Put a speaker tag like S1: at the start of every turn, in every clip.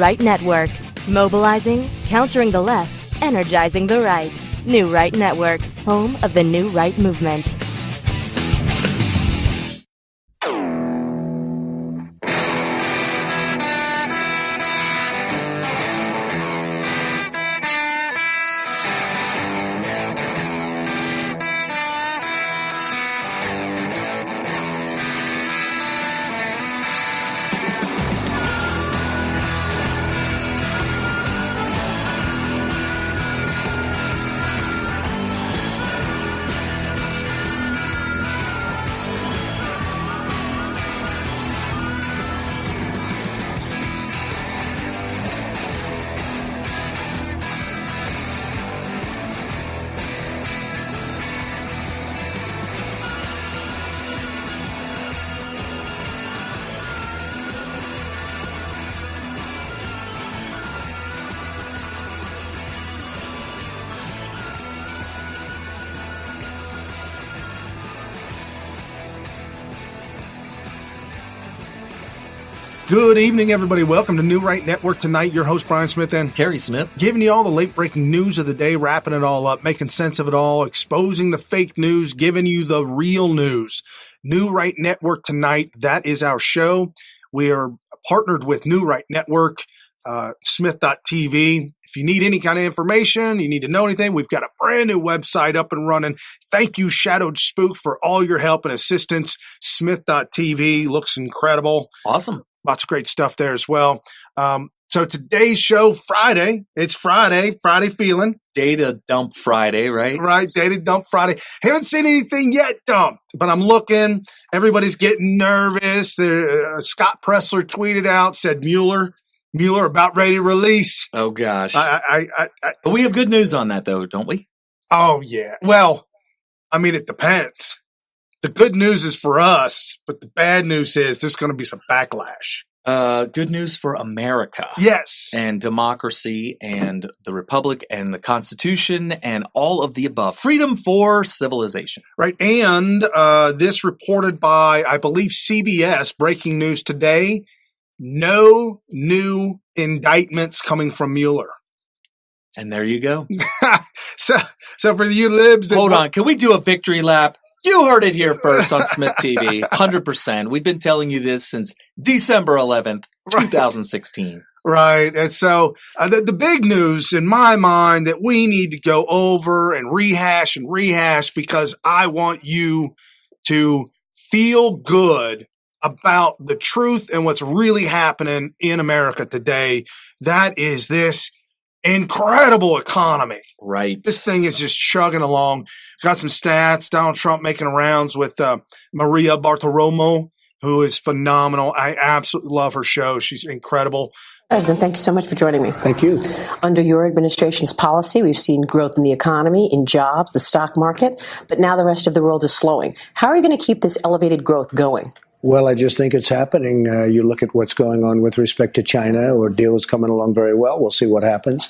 S1: Right Network. Mobilizing, countering the left, energizing the right. New Right Network, home of the New Right movement.
S2: Good evening, everybody. Welcome to New Right Network tonight. Your host, Brian Smith and
S3: Kerry Smith.
S2: Giving you all the late-breaking news of the day, wrapping it all up, making sense of it all, exposing the fake news, giving you the real news. New Right Network tonight, that is our show. We are partnered with New Right Network, Smyth.tv. If you need any kind of information, you need to know anything, we've got a brand new website up and running. Thank you, Shadowed Spook, for all your help and assistance. Smyth.tv looks incredible.
S3: Awesome.
S2: Lots of great stuff there as well. So today's show, Friday. It's Friday feeling.
S3: Data Dump Friday, right?
S2: Right, Data Dump Friday. Haven't seen anything yet dumped, but I'm looking. Everybody's getting nervous. Scott Pressler tweeted out, said Mueller about ready to release.
S3: Oh, gosh. But we have good news on that, though, don't we?
S2: Oh, yeah. Well, I mean, it depends. The good news is for us, but the bad news is there's going to be some backlash.
S3: Good news for America.
S2: Yes.
S3: And democracy and the Republic and the Constitution and all of the above. Freedom for civilization.
S2: Right. And this reported by, I believe, CBS, breaking news today, no new indictments coming from Mueller.
S3: And there you go.
S2: So for you libs.
S3: Hold on. Can we do a victory lap? You heard it here first on Smith TV, 100%. We've been telling you this since December 11th, 2016.
S2: Right. And so the big news in my mind that we need to go over and rehash because I want you to feel good about the truth and what's really happening in America today. That is this incredible economy.
S3: Right.
S2: This thing is just chugging along. Got some stats. Donald Trump making rounds with Maria Bartoromo, who is phenomenal. I absolutely love her show. She's incredible.
S4: President, thank you so much for joining me.
S5: Thank you.
S4: Under your administration's policy, we've seen growth in the economy, in jobs, the stock market, but now the rest of the world is slowing. How are you going to keep this elevated growth going?
S5: Well, I just think it's happening. You look at what's going on with respect to China, or deal is coming along very well. We'll see what happens.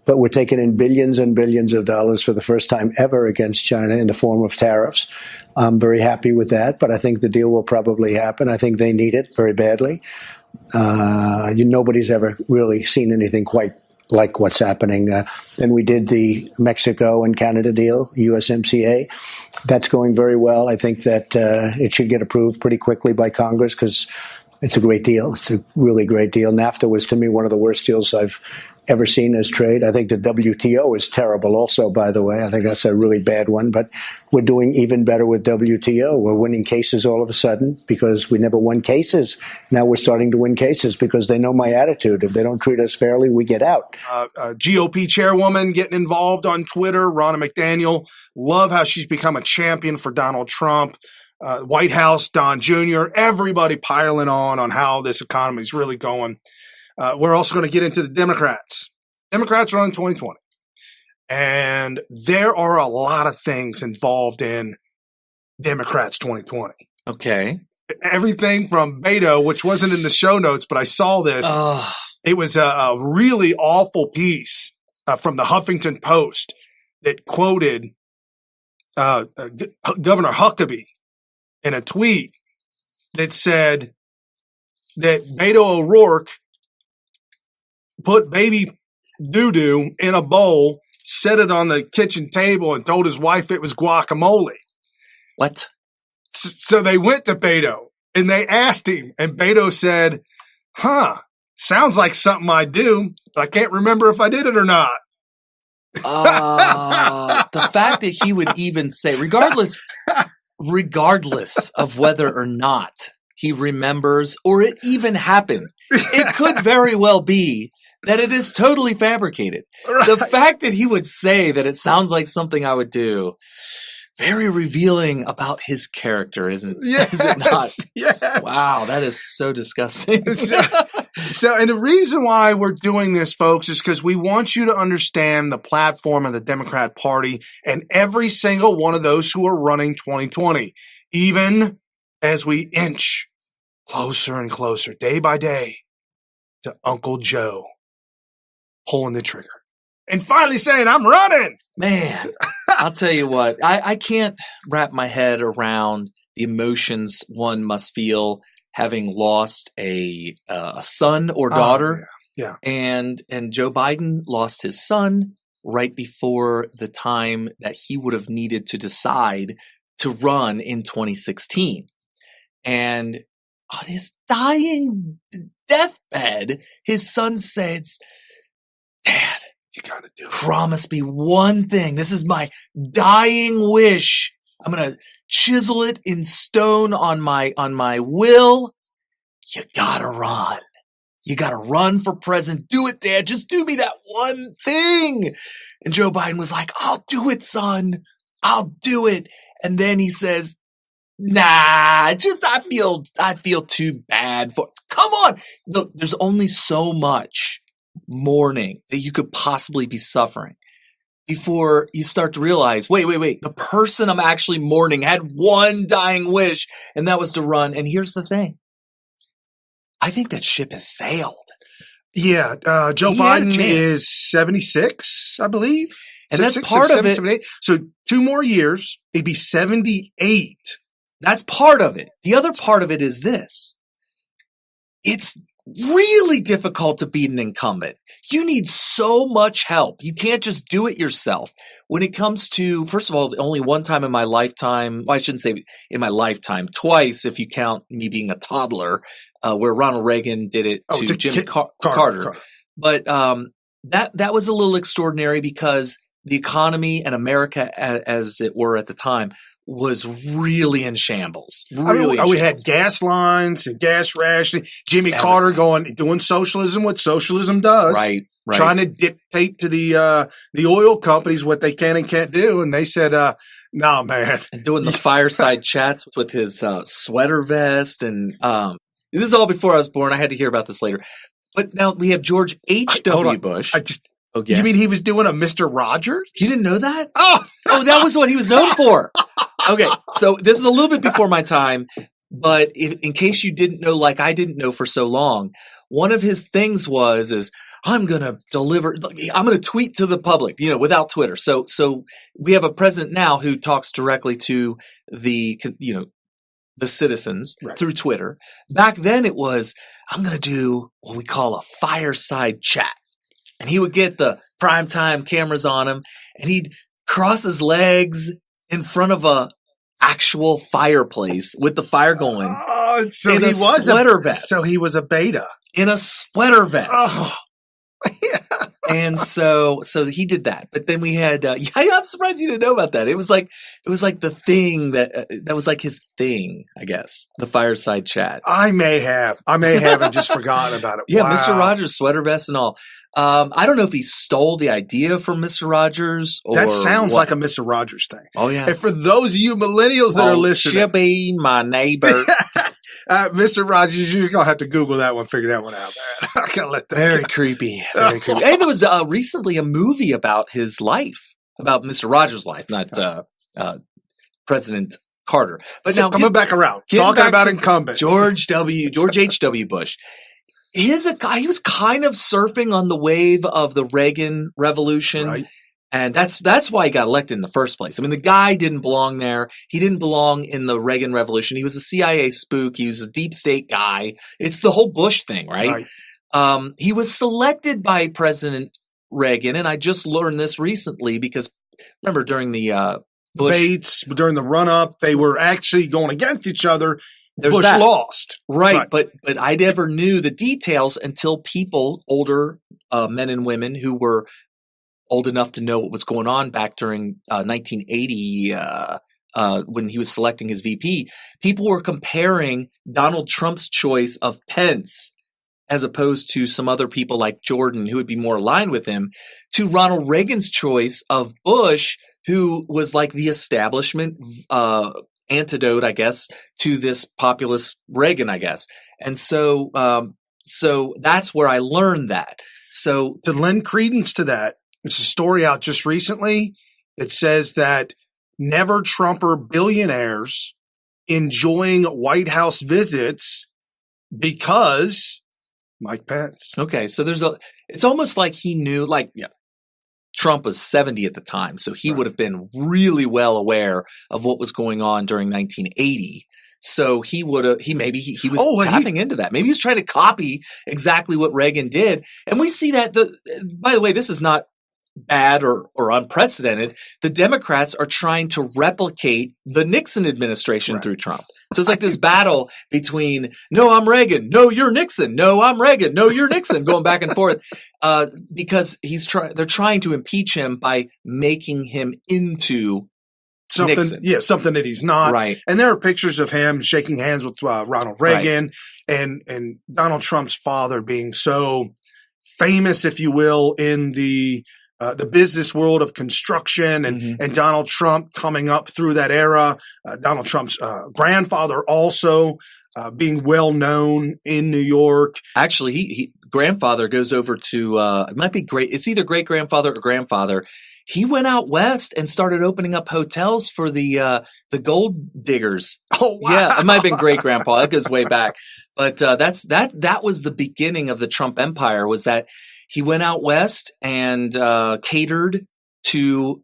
S5: But we're taking in billions and billions of dollars for the first time ever against China in the form of tariffs. I'm very happy with that, but I think the deal will probably happen. I think they need it very badly. Nobody's ever really seen anything quite like what's happening. Then we did the Mexico and Canada deal, USMCA. That's going very well. I think that it should get approved pretty quickly by Congress because it's a great deal. It's a really great deal. NAFTA was, to me, one of the worst deals I've ever seen as trade. I think the WTO is terrible also, by the way. I think that's a really bad one, but we're doing even better with WTO. We're winning cases all of a sudden because we never won cases. Now we're starting to win cases because they know my attitude. If they don't treat us fairly, we get out.
S2: GOP chairwoman getting involved on Twitter, Ronna McDaniel. Love how she's become a champion for Donald Trump. White House, Don Jr., everybody piling on how this economy is really going. We're also going to get into the Democrats. Democrats are on 2020. And there are a lot of things involved in Democrats 2020.
S3: Okay.
S2: Everything from Beto, which wasn't in the show notes, but I saw this. It was a really awful piece from the Huffington Post that quoted Governor Huckabee in a tweet that said that Beto O'Rourke put baby doo-doo in a bowl, set it on the kitchen table, and told his wife it was guacamole.
S3: What?
S2: So they went to Beto and they asked him, and Beto said, sounds like something I do, but I can't remember if I did it or not.
S3: The fact that he would even say, regardless of whether or not he remembers or it even happened, it could very well be that it is totally fabricated.
S2: Right.
S3: The fact that he would say that it sounds like something I would do, very revealing about his character, is it not?
S2: Yes.
S3: Wow, that is so disgusting.
S2: So, and the reason why we're doing this, folks, is because we want you to understand the platform of the Democrat Party and every single one of those who are running 2020, even as we inch closer and closer, day by day, to Uncle Joe pulling the trigger and finally saying, I'm running.
S3: Man, I'll tell you what, I can't wrap my head around the emotions one must feel having lost a son or daughter.
S2: Yeah.
S3: And Joe Biden lost his son right before the time that he would have needed to decide to run in 2016. And on his dying deathbed, his son says, Dad,
S2: You got to do it.
S3: promise me one thing. This is my dying wish. I'm going to chisel it in stone on my will. You got to run. You got to run for president. Do it, Dad. Just do me that one thing. And Joe Biden was like, I'll do it, son. I'll do it. And then he says, nah, I feel too bad for, come on. Look, there's only so much mourning that you could possibly be suffering before you start to realize, wait. The person I'm actually mourning had one dying wish, and that was to run. And here's the thing. I think that ship has sailed.
S2: Yeah. Joe
S3: He had a
S2: Biden
S3: chance.
S2: is 76, I believe.
S3: And that's
S2: 76,
S3: part of
S2: 77,
S3: it.
S2: 78. So 2 more years, he'd be 78.
S3: That's part of it. The other part of it is this. It's really difficult to beat an incumbent. You need so much help. You can't just do it yourself. When it comes to, first of all, only one time in my lifetime, well, I shouldn't say in my lifetime, twice if you count me being a toddler, where Ronald Reagan did it to Jimmy Carter. But that was a little extraordinary because the economy and America, as it were at the time, was really in shambles.
S2: We had gas lines and gas rationing. Jimmy Carter doing socialism, what socialism does.
S3: Right.
S2: Trying to dictate to the oil companies what they can and can't do. And they said, no, man.
S3: And doing the fireside chats with his sweater vest. And this is all before I was born. I had to hear about this later. But now we have George H.W. Bush.
S2: You mean he was doing a Mr. Rogers?
S3: You didn't know that?
S2: Oh,
S3: that was what he was known for. Okay, so this is a little bit before my time, but in case you didn't know, like I didn't know for so long, one of his things is I'm going to tweet to the public, without Twitter. So we have a president now who talks directly to the citizens through Twitter. Back then it was, I'm going to do what we call a fireside chat. And he would get the primetime cameras on him, and he'd cross his legs in front of a actual fireplace with the fire going.
S2: Oh, so
S3: in
S2: he
S3: a
S2: was
S3: sweater vest.
S2: So he was a beta.
S3: In a sweater vest.
S2: Oh.
S3: And so he did that. But then we had I'm surprised you didn't know about that. It was like the thing that was like his thing, I guess. The fireside chat.
S2: I may have and just forgotten about it.
S3: Yeah,
S2: wow.
S3: Mr. Rogers, sweater vest and all. I don't know if he stole the idea from Mr. Rogers or
S2: that sounds
S3: what.
S2: like a Mr. Rogers thing.
S3: Oh yeah.
S2: And for those of you millennials that are listening,
S3: Chippy, my neighbor.
S2: Mr. Rogers, you're gonna have to Google that one, figure that one out, man. I gotta let that
S3: Very
S2: go.
S3: creepy. Very creepy. And there was recently a movie about his life, about Mr. Rogers' life, not President Carter. But now
S2: coming back around, talking about incumbents,
S3: George H.W. Bush. He was kind of surfing on the wave of the Reagan Revolution.
S2: Right.
S3: And that's why he got elected in the first place. I mean, the guy didn't belong there. He didn't belong in the Reagan Revolution. He was a CIA spook. He was a deep state guy. It's the whole Bush thing, right? He was selected by President Reagan, and I just learned this recently because remember during the Bush
S2: debates during the run-up, they were actually going against each other.
S3: There's
S2: Bush
S3: that.
S2: lost.
S3: Right. But I never knew the details until people, older men and women who were old enough to know what was going on back during 1980 when he was selecting his VP, people were comparing Donald Trump's choice of Pence as opposed to some other people like Jordan, who would be more aligned with him, to Ronald Reagan's choice of Bush, who was like the establishment antidote, I guess, to this populist Reagan, I guess. And so that's where I learned that. So
S2: to lend credence to that, there's a story out just recently that says that never Trumper billionaires enjoying White House visits because Mike Pence.
S3: Okay, so it's almost like he knew, like, Trump was 70 at the time, so he would have been really well aware of what was going on during 1980. So he was tapping into that. Maybe he was trying to copy exactly what Reagan did. And we see that by the way, this is not bad or unprecedented. The Democrats are trying to replicate the Nixon administration through Trump. So it's like this battle between, no, I'm Reagan. No, you're Nixon. No, I'm Reagan. No, you're Nixon, going back and forth. Because they're trying to impeach him by making him into
S2: something,
S3: Nixon.
S2: Something that he's not.
S3: Right.
S2: And there are pictures of him shaking hands with Ronald Reagan and Donald Trump's father being so famous, if you will, in the business world of construction and Donald Trump coming up through that era. Donald Trump's grandfather also being well known in New York.
S3: Actually, he grandfather goes over to it might be great. It's either great grandfather or grandfather. He went out west and started opening up hotels for the gold diggers.
S2: Oh, wow.
S3: Yeah, it might have been great grandpa. That goes way back. But that was the beginning of the Trump empire. Was that he went out west and catered to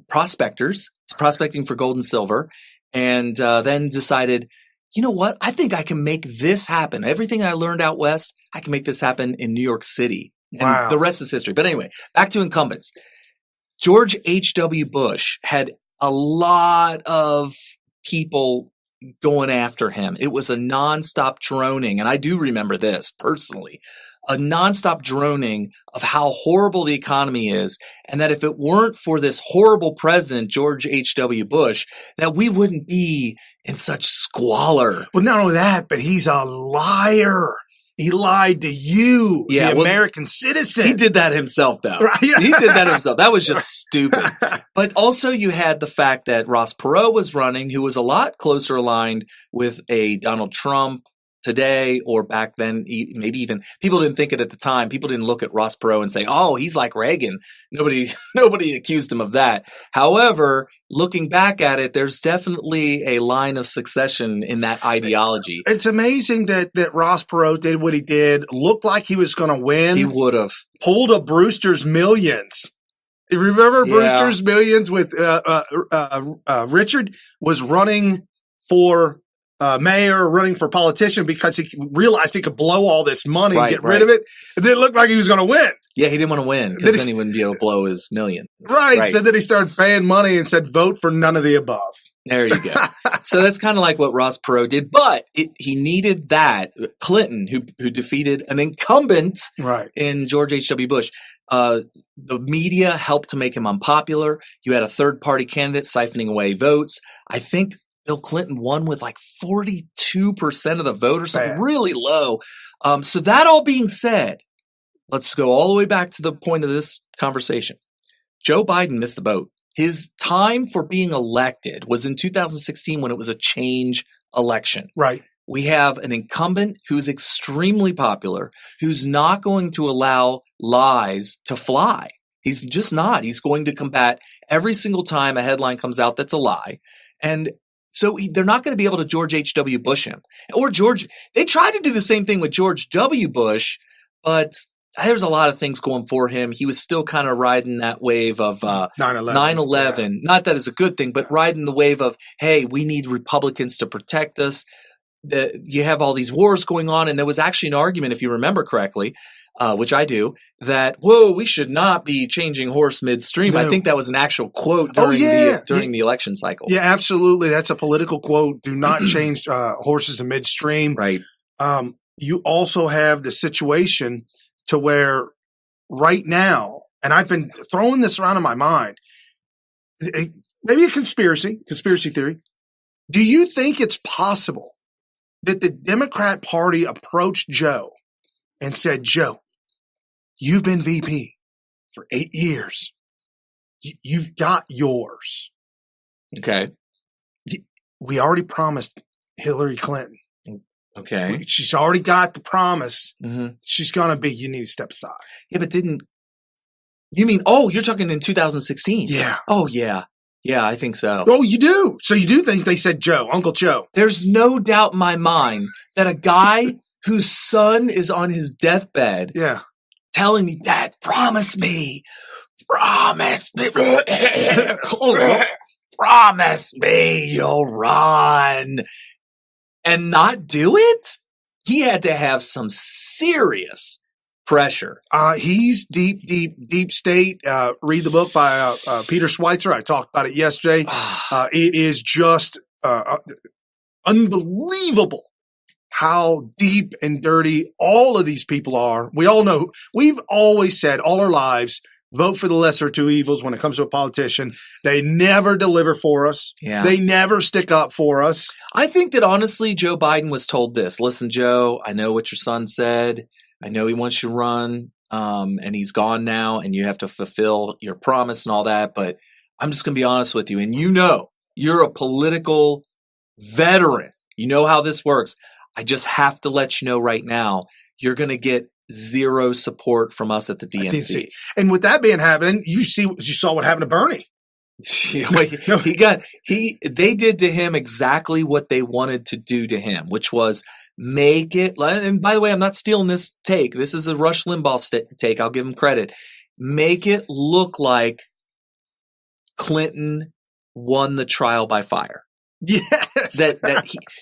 S3: prospectors, prospecting for gold and silver, and then decided, you know what? I think I can make this happen. Everything I learned out west, I can make this happen in New York City. And the rest is history. But anyway, back to incumbents. George H.W. Bush had a lot of people going after him. It was a nonstop droning, and I do remember this personally. A nonstop droning of how horrible the economy is, and that if it weren't for this horrible president, George H.W. Bush, that we wouldn't be in such squalor.
S2: Well, not only that, but he's a liar. He lied to you, the American citizen.
S3: He did that himself, though.
S2: Right?
S3: He did that himself. That was just stupid. But also you had the fact that Ross Perot was running, who was a lot closer aligned with a Donald Trump today, or back then, maybe even people didn't think it at the time. People didn't look at Ross Perot and say, "Oh, he's like Reagan." Nobody accused him of that. However, looking back at it, there's definitely a line of succession in that ideology.
S2: It's amazing that Ross Perot did what he did. Looked like he was going to win.
S3: He would have
S2: pulled a Brewster's Millions. You remember Brewster's Millions with Richard was running for mayor, running for politician because he realized he could blow all this money and get rid of it. It didn't look like he was going to win.
S3: Yeah, he didn't want to win because then he wouldn't be able to blow his million.
S2: Right. So then he started paying money and said, vote for none of the above.
S3: There you go. So that's kind of like what Ross Perot did, but he needed that. Clinton, who defeated an incumbent in George H.W. Bush. The media helped to make him unpopular. You had a third-party candidate siphoning away votes. I think Bill Clinton won with like 42% of the vote or something really low. So that all being said, let's go all the way back to the point of this conversation. Joe Biden missed the boat. His time for being elected was in 2016 when it was a change election.
S2: Right.
S3: We have an incumbent who's extremely popular, who's not going to allow lies to fly. He's just not. He's going to combat every single time a headline comes out that's a lie. And so they're not going to be able to George H.W. Bush him. They tried to do the same thing with George W. Bush, but there's a lot of things going for him. He was still kind of riding that wave of 9/11. Yeah. Not that it's a good thing, but riding the wave of, hey, we need Republicans to protect us. you have all these wars going on, and there was actually an argument, if you remember correctly, which I do, that we should not be changing horse midstream.
S2: No.
S3: I think that was an actual quote during the election cycle.
S2: Yeah, absolutely. That's a political quote. Do not change horses in midstream.
S3: Right.
S2: You also have the situation to where right now, and I've been throwing this around in my mind, maybe a conspiracy theory. Do you think it's possible that the Democrat Party approached Joe and said, Joe, you've been VP for 8 years. You've got yours.
S3: Okay.
S2: We already promised Hillary Clinton.
S3: Okay.
S2: She's already got the promise.
S3: Mm-hmm.
S2: She's going to be, you need to step aside.
S3: Yeah, but you mean, you're talking in 2016?
S2: Yeah.
S3: Oh, yeah. Yeah, I think so.
S2: Oh, you do? So you do think they said Joe, Uncle Joe?
S3: There's no doubt in my mind that a guy whose son is on his deathbed telling me, Dad, promise me, promise me you'll run, and not do it? He had to have some serious pressure.
S2: He's deep state. Read the book by Peter Schweitzer. I talked about it yesterday. It is just unbelievable how deep and dirty all of these people are. We all know, we've always said all our lives, vote for the lesser of two evils when it comes to a politician. They never deliver for us.
S3: Yeah.
S2: They never stick up for us.
S3: I think that honestly, Joe Biden was told this. Listen, Joe, I know what your son said. I know he wants you to run, and he's gone now, and you have to fulfill your promise and all that. But I'm just going to be honest with you. And you're a political veteran. You know how this works. I just have to let you know right now, you're going to get zero support from us at the DNC.
S2: And with that being happening, you saw what happened to Bernie.
S3: They did to him exactly what they wanted to do to him, which was make it. And by the way, I'm not stealing this take. This is a Rush Limbaugh take. I'll give him credit. Make it look like Clinton won the trial by fire.
S2: Yes.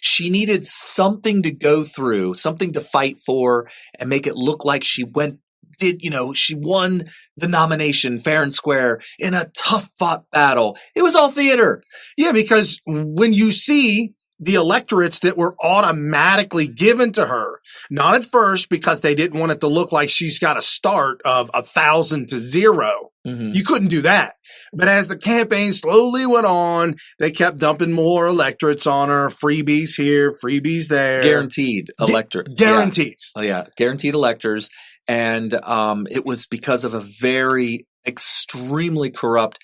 S3: She needed something to go through, something to fight for, and make it look like she won the nomination fair and square in a tough fought battle. It was all theater.
S2: Yeah, because when you see the electorates that were automatically given to her, not at first because they didn't want it to look like she's got a start of 1,000 to 0. Mm-hmm. You couldn't do that. But as the campaign slowly went on, they kept dumping more electorates on her. Freebies here, freebies there.
S3: Guaranteed electorate.
S2: Guarantees.
S3: Yeah. Oh, yeah. Guaranteed electors. And it was because of a very extremely corrupt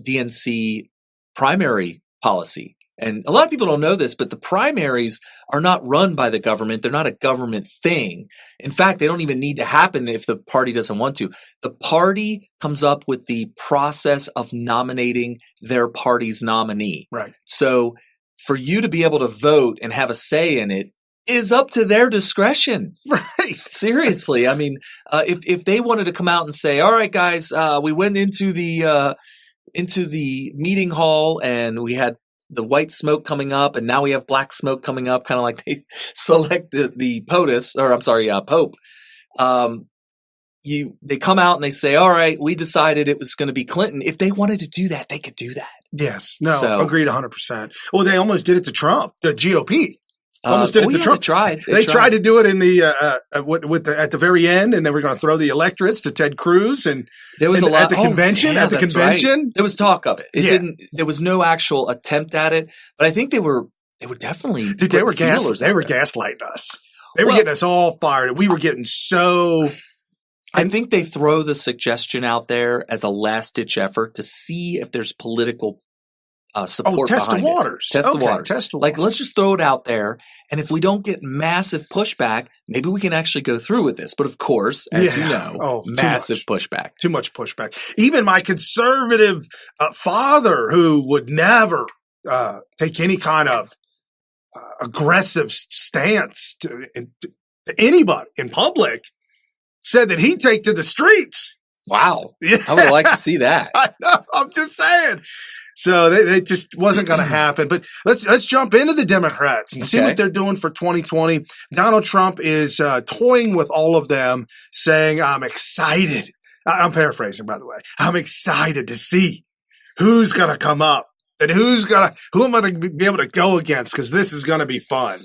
S3: DNC primary policy. And a lot of people don't know this, but the primaries are not run by the government. They're not a government thing. In fact, they don't even need to happen if the party doesn't want to. The party comes up with the process of nominating their party's nominee.
S2: Right.
S3: So for you to be able to vote and have a say in it is up to their discretion.
S2: Right.
S3: Seriously. I mean, if they wanted to come out and say, all right, guys, we went into the meeting hall and we had the white smoke coming up, and now we have black smoke coming up, kind of like they select the Pope. They come out and they say, all right, we decided it was going to be Clinton. If they wanted to do that, they could do that.
S2: Yes. No, agreed 100%. Well, they almost did it to Trump, the GOP. Almost did it to Trump.
S3: They
S2: tried to do it in the at the very end, and they were going to throw the electorates to Ted Cruz, and
S3: there was a lot
S2: at the convention.
S3: Yeah,
S2: at the convention,
S3: right. There was talk of it. It didn't. There was no actual attempt at it, but I think they were definitely.
S2: Dude, they were gaslighting us. They were getting us all fired. We were getting so.
S3: I think they throw the suggestion out there as a last ditch effort to see if there's political support
S2: test
S3: behind
S2: the waters.
S3: Test the waters.
S2: Test the waters.
S3: Like, let's just throw it out there. And if we don't get massive pushback, maybe we can actually go through with this. But of course, as you know, massive pushback.
S2: Too much pushback. Even my conservative father, who would never take any kind of aggressive stance to anybody in public, said that he'd take to the streets.
S3: Wow.
S2: Yeah.
S3: I would like to see that.
S2: I know. I'm just saying. So they just wasn't going to happen. But let's jump into the Democrats and see what they're doing for 2020. Donald Trump is toying with all of them, saying, I'm excited. I'm paraphrasing, by the way. I'm excited to see who's going to come up and who am I going to be able to go against, because this is going to be fun.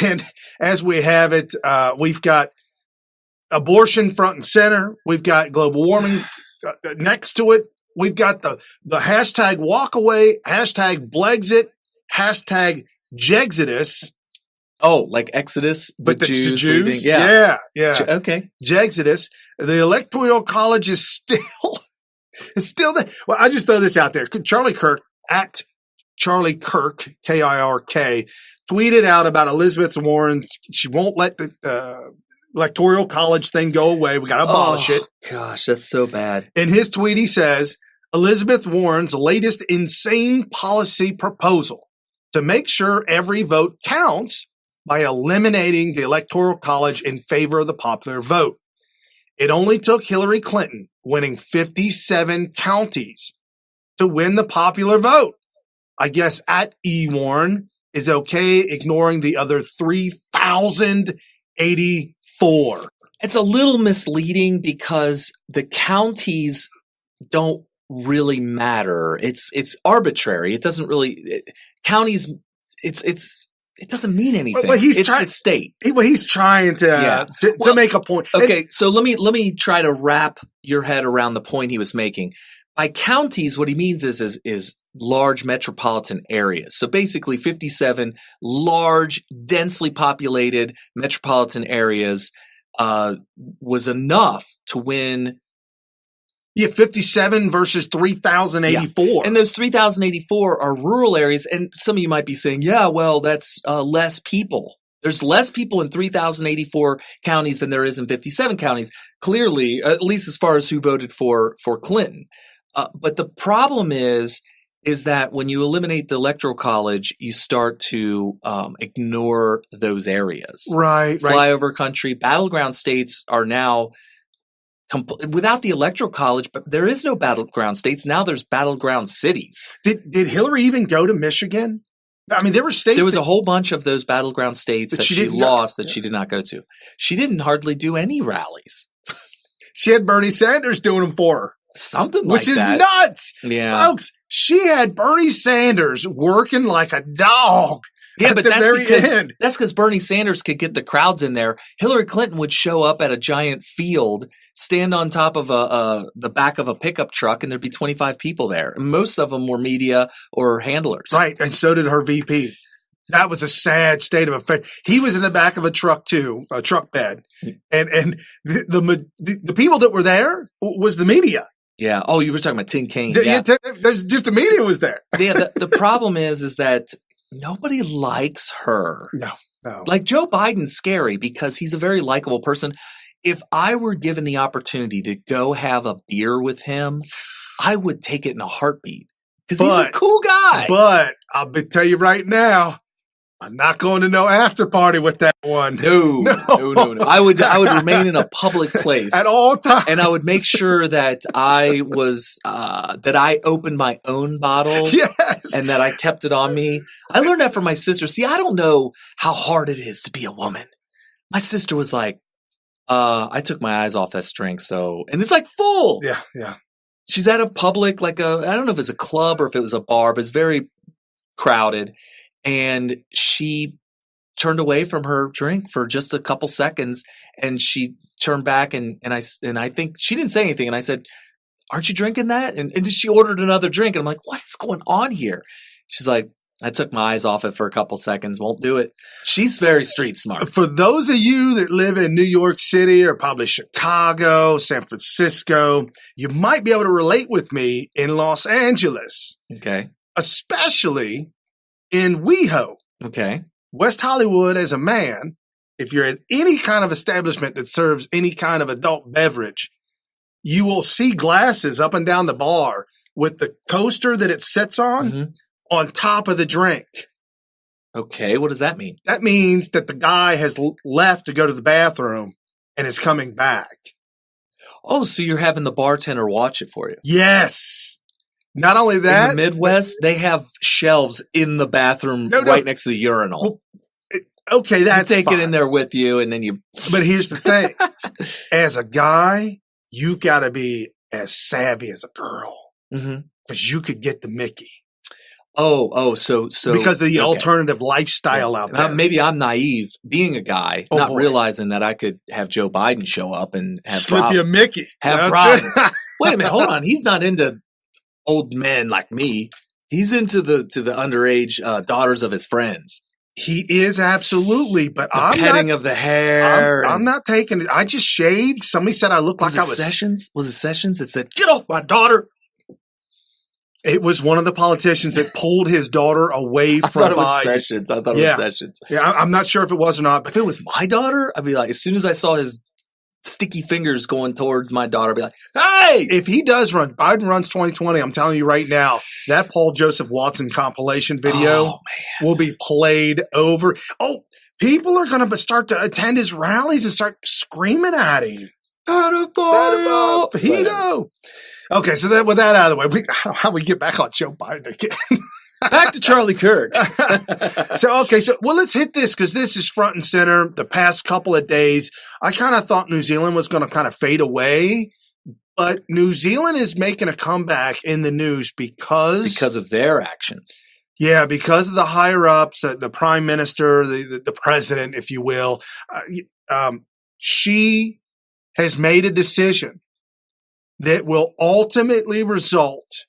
S2: And as we have it, we've got abortion front and center. We've got global warming next to it. We've got the hashtag walk away, hashtag Blexit, hashtag Jexodus.
S3: Oh, like Exodus?
S2: But that's the Jews?
S3: Leaving?
S2: Yeah.
S3: Okay.
S2: Jexodus. The Electoral College is still there. Well, I just throw this out there. Charlie Kirk, at Charlie Kirk, Kirk, tweeted out about Elizabeth Warren. She won't let the Electoral College thing go away. We got to abolish it.
S3: Gosh, that's so bad.
S2: In his tweet, he says, Elizabeth Warren's latest insane policy proposal to make sure every vote counts by eliminating the Electoral College in favor of the popular vote. It only took Hillary Clinton winning 57 counties to win the popular vote. I guess at E. Warren is okay ignoring the other 3,084.
S3: It's a little misleading because the counties don't really matter. It's arbitrary. It doesn't really counties. It doesn't mean anything.
S2: Well,
S3: it's the state.
S2: He's trying to make a point.
S3: Okay, so let me try to wrap your head around the point he was making. By counties, what he means is large metropolitan areas. So basically 57 large, densely populated metropolitan areas was enough to win.
S2: Yeah, 57 versus 3,084.
S3: Yeah. And those 3,084 are rural areas. And some of you might be saying, yeah, well, that's less people. There's less people in 3,084 counties than there is in 57 counties. Clearly, at least as far as who voted for Clinton. But the problem is that when you eliminate the Electoral College, you start to ignore those areas.
S2: Right.
S3: Flyover country, battleground states are now without the Electoral College, but there is no battleground states. Now there's battleground cities.
S2: Did Hillary even go to Michigan? I mean, there were states.
S3: There was a whole bunch of those battleground states that she lost that
S2: yeah.
S3: she did not go to. She didn't hardly do any rallies.
S2: She had Bernie Sanders doing them for her.
S3: Something like that.
S2: Which is nuts.
S3: Yeah.
S2: Folks, she had Bernie Sanders working like a dog.
S3: Yeah, but that's
S2: because
S3: Bernie Sanders could get the crowds in there. Hillary Clinton would show up at a giant field, stand on top of the back of a pickup truck, and there'd be 25 people there. And most of them were media or handlers.
S2: Right, and so did her VP. That was a sad state of affairs. He was in the back of a truck too, a truck bed, and the people that were there was the media.
S3: Yeah. Oh, you were talking about Tin Kaine.
S2: There's just the media was there.
S3: Yeah. The problem is that nobody likes her.
S2: No.
S3: Like Joe Biden's scary because he's a very likable person. If I were given the opportunity to go have a beer with him, I would take it in a heartbeat because he's a cool guy.
S2: But I'll tell you right now, I'm not going to no after party with that one.
S3: No. I would remain in a public place
S2: at all times,
S3: and I would make sure that I was that I opened my own bottle,
S2: yes,
S3: and that I kept it on me. I learned that from my sister. See, I don't know how hard it is to be a woman. My sister was like, I took my eyes off that drink, and it's like full.
S2: Yeah.
S3: She's at a public, I don't know if it's a club or if it was a bar, but it's very crowded. And she turned away from her drink for just a couple seconds, and she turned back and I think she didn't say anything. And I said, "Aren't you drinking that?" And she ordered another drink. And I'm like, "What's going on here?" She's like, "I took my eyes off it for a couple seconds. Won't do it." She's very street smart.
S2: For those of you that live in New York City or probably Chicago, San Francisco, you might be able to relate with me in Los Angeles.
S3: Okay.
S2: Especially in WeHo.
S3: Okay.
S2: West Hollywood, as a man, if you're at any kind of establishment that serves any kind of adult beverage, you will see glasses up and down the bar with the coaster that it sits on on top of the drink.
S3: Okay. What does that mean?
S2: That means that the guy has left to go to the bathroom and is coming back.
S3: Oh, so you're having the bartender watch it for you.
S2: Yes. Not only that,
S3: in the Midwest, they have shelves in the bathroom right next to the urinal.
S2: Well, okay, that's
S3: you take
S2: fine.
S3: it in there with you, and then you.
S2: But here's the thing: as a guy, you've got to be as savvy as a girl because you could get the Mickey.
S3: So
S2: because of the alternative lifestyle out there.
S3: Maybe I'm naive, being a guy, realizing that I could have Joe Biden show up and have
S2: slip
S3: problems.
S2: you a Mickey.
S3: Have problems. Wait a minute, hold on. He's not into old men like me. He's into the underage daughters of his friends.
S2: He is absolutely, but
S3: I'm petting of the hair.
S2: I'm not taking it. I just shaved. Somebody said I looked like I was
S3: Sessions. Was it Sessions that said, "Get off my daughter"?
S2: It was one of the politicians that pulled his daughter away from
S3: Biden. I thought it was Sessions. It was Sessions.
S2: Yeah, I'm not sure if it was or not. But
S3: if it was my daughter, I'd be like, as soon as I saw his sticky fingers going towards my daughter, I'd be like, hey!
S2: If he does run, Biden runs 2020, I'm telling you right now, that Paul Joseph Watson compilation video will be played over. Oh, people are going to start to attend his rallies and start screaming at him. Pedo. Okay, so with that out of the way, I don't know how we get back on Joe Biden again.
S3: Back to Charlie Kirk.
S2: So let's hit this because this is front and center. The past couple of days, I kind of thought New Zealand was going to kind of fade away, but New Zealand is making a comeback in the news because
S3: of their actions.
S2: Yeah, because of the higher ups, the prime minister, the president, if you will. She has made a decision that will ultimately result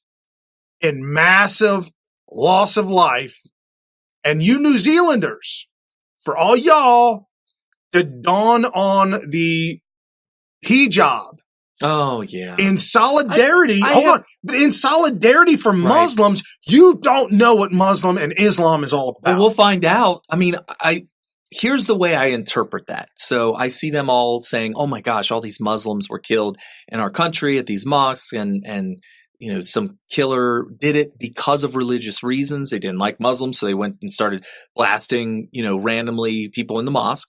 S2: in massive loss of life. And you New Zealanders, for all y'all to don on the hijab.
S3: Oh, yeah.
S2: In solidarity, but in solidarity for Muslims, you don't know what Muslim and Islam is all about.
S3: Well, we'll find out. I mean, here's the way I interpret that. So I see them all saying, oh my gosh, all these Muslims were killed in our country at these mosques and you know, some killer did it because of religious reasons. They didn't like Muslims, so they went and started blasting, you know, randomly people in the mosque.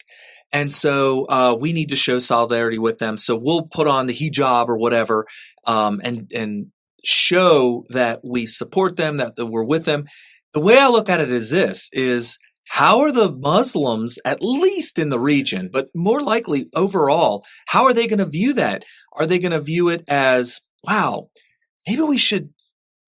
S3: And so we need to show solidarity with them. So we'll put on the hijab or whatever and show that we support them, that we're with them. The way I look at it is this, is how are the Muslims, at least in the region, but more likely overall, how are they going to view that? Are they going to view it as, wow, maybe we should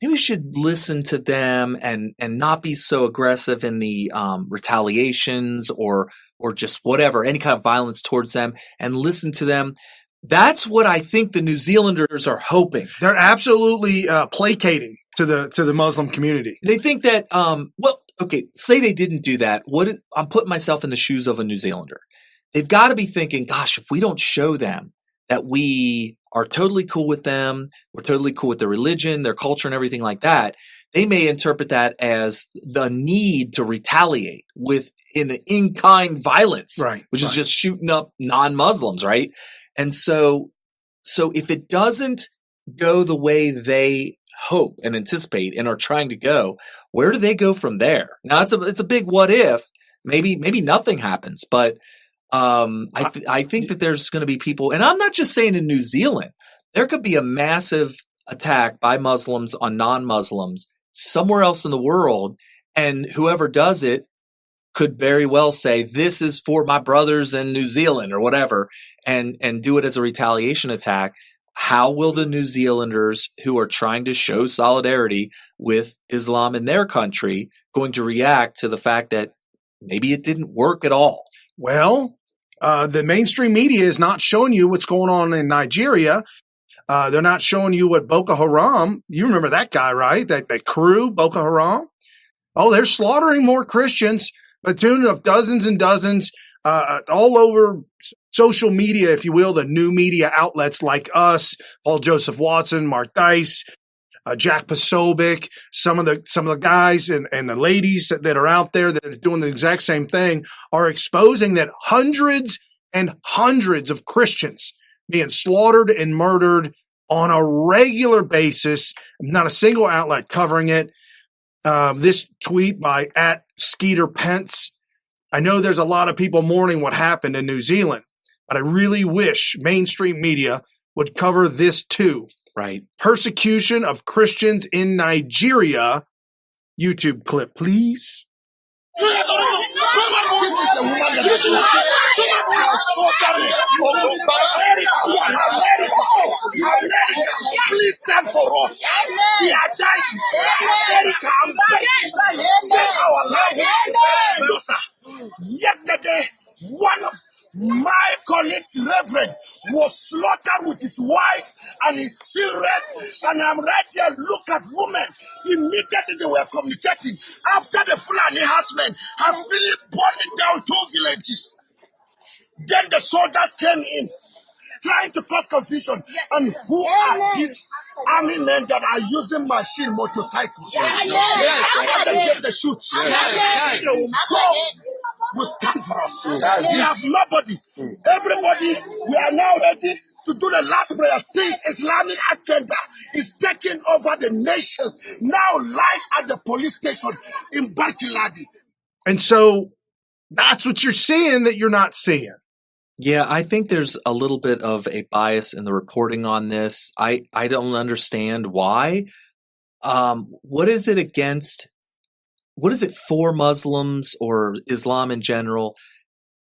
S3: listen to them and not be so aggressive in the retaliations or just whatever, any kind of violence towards them, and listen to them. That's what I think the New Zealanders are hoping.
S2: They're absolutely placating to the Muslim community.
S3: They think that, okay, say they didn't do that. I'm putting myself in the shoes of a New Zealander. They've got to be thinking, gosh, if we don't show them that we are totally cool with them, we're totally cool with their religion, their culture, and everything like that, they may interpret that as the need to retaliate with in-kind violence, which is just shooting up non-Muslims, right? And so if it doesn't go the way they hope and anticipate and are trying to go, where do they go from there? Now it's a big what if. Maybe nothing happens, but I think that there's going to be people, and I'm not just saying in New Zealand. There could be a massive attack by Muslims on non-Muslims somewhere else in the world, and whoever does it could very well say, this is for my brothers in New Zealand or whatever, and do it as a retaliation attack. How will the New Zealanders who are trying to show solidarity with Islam in their country going to react to the fact that maybe it didn't work at all?
S2: Well, the mainstream media is not showing you what's going on in Nigeria. They're not showing you what Boko Haram, you remember that guy, right? That crew, Boko Haram? Oh, they're slaughtering more Christians, a tune of dozens and dozens, all over social media, if you will, the new media outlets like us, Paul Joseph Watson, Mark Dice, Jack Posobiec, some of the guys and the ladies that are out there that are doing the exact same thing are exposing that hundreds and hundreds of Christians being slaughtered and murdered on a regular basis. Not a single outlet covering it. This tweet by @SkeeterPence. I know there's a lot of people mourning what happened in New Zealand, but I really wish mainstream media would cover this too.
S3: Right.
S2: Persecution of Christians in Nigeria. YouTube clip, please.
S6: This is the woman that has America, please stand for us. We are dying. America, I'm begging. Save our life. No, sir. Yesterday, one of my colleagues, Reverend, was slaughtered with his wife and his children. And I'm right here. Look at women. Immediately they were communicating. After the Fulani herdsmen have finished burning down 2 villages, then the soldiers came in, trying to cause confusion. And who are these army men that are using machine motorcycles? After they get the shoots, God will stand for us. We have nobody. Everybody, we are now ready to do the last prayer. Since Islamic agenda is taking over the nations, now live at the police station in Bartoladi.
S2: And so that's what you're seeing that you're not seeing.
S3: Yeah, I think there's a little bit of a bias in the reporting on this. I don't understand why. What is it against? What is it for Muslims or Islam in general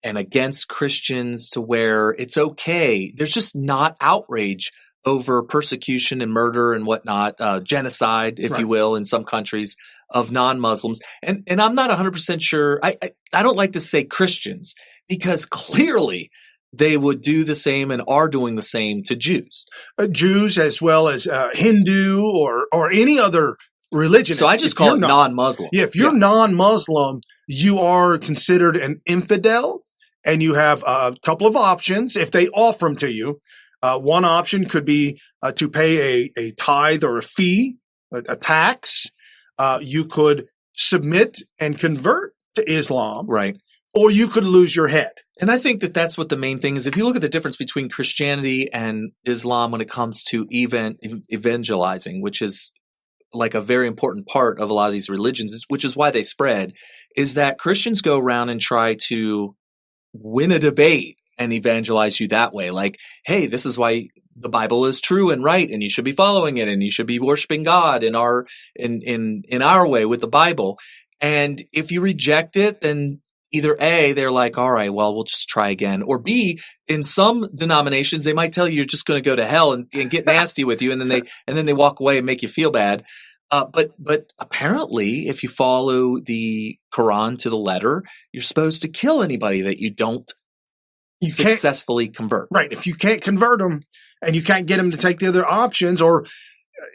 S3: and against Christians to where it's okay? There's just not outrage over persecution and murder and whatnot, genocide, if you will, in some countries of non-Muslims. And I'm not 100% sure. I don't like to say Christians because clearly they would do the same and are doing the same to Jews.
S2: Jews as well as Hindu or any other religion.
S3: So I just call it non-Muslim.
S2: Yeah, if you're non-Muslim, you are considered an infidel, and you have a couple of options if they offer them to you. One option could be to pay a tithe or a fee, a tax. You could submit and convert to Islam.
S3: Right.
S2: Or you could lose your head.
S3: And I think that that's what the main thing is. If you look at the difference between Christianity and Islam when it comes to evangelizing, which is like a very important part of a lot of these religions, which is why they spread, is that Christians go around and try to win a debate and evangelize you that way. Like, hey, this is why the Bible is true and right, and you should be following it, and you should be worshiping God in our way with the Bible. And if you reject it, then either A, they're like, all right, well, we'll just try again. Or B, in some denominations, they might tell you you're just going to go to hell and get nasty with you, and then they walk away and make you feel bad. But apparently, if you follow the Quran to the letter, you're supposed to kill anybody that you don't successfully convert.
S2: Right. If you can't convert them and you can't get them to take the other options, or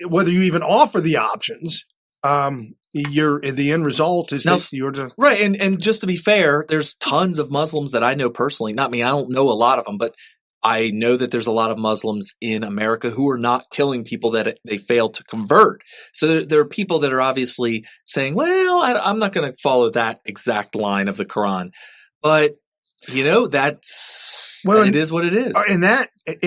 S2: whether you even offer the options, the end result is that you're to
S3: right. And just to be fair, there's tons of Muslims that I know personally. Not me. I don't know a lot of them, but I know that there's a lot of Muslims in America who are not killing people that they failed to convert. So there are people that are obviously saying, well, I'm not going to follow that exact line of the Quran. But, it is what it is.
S2: In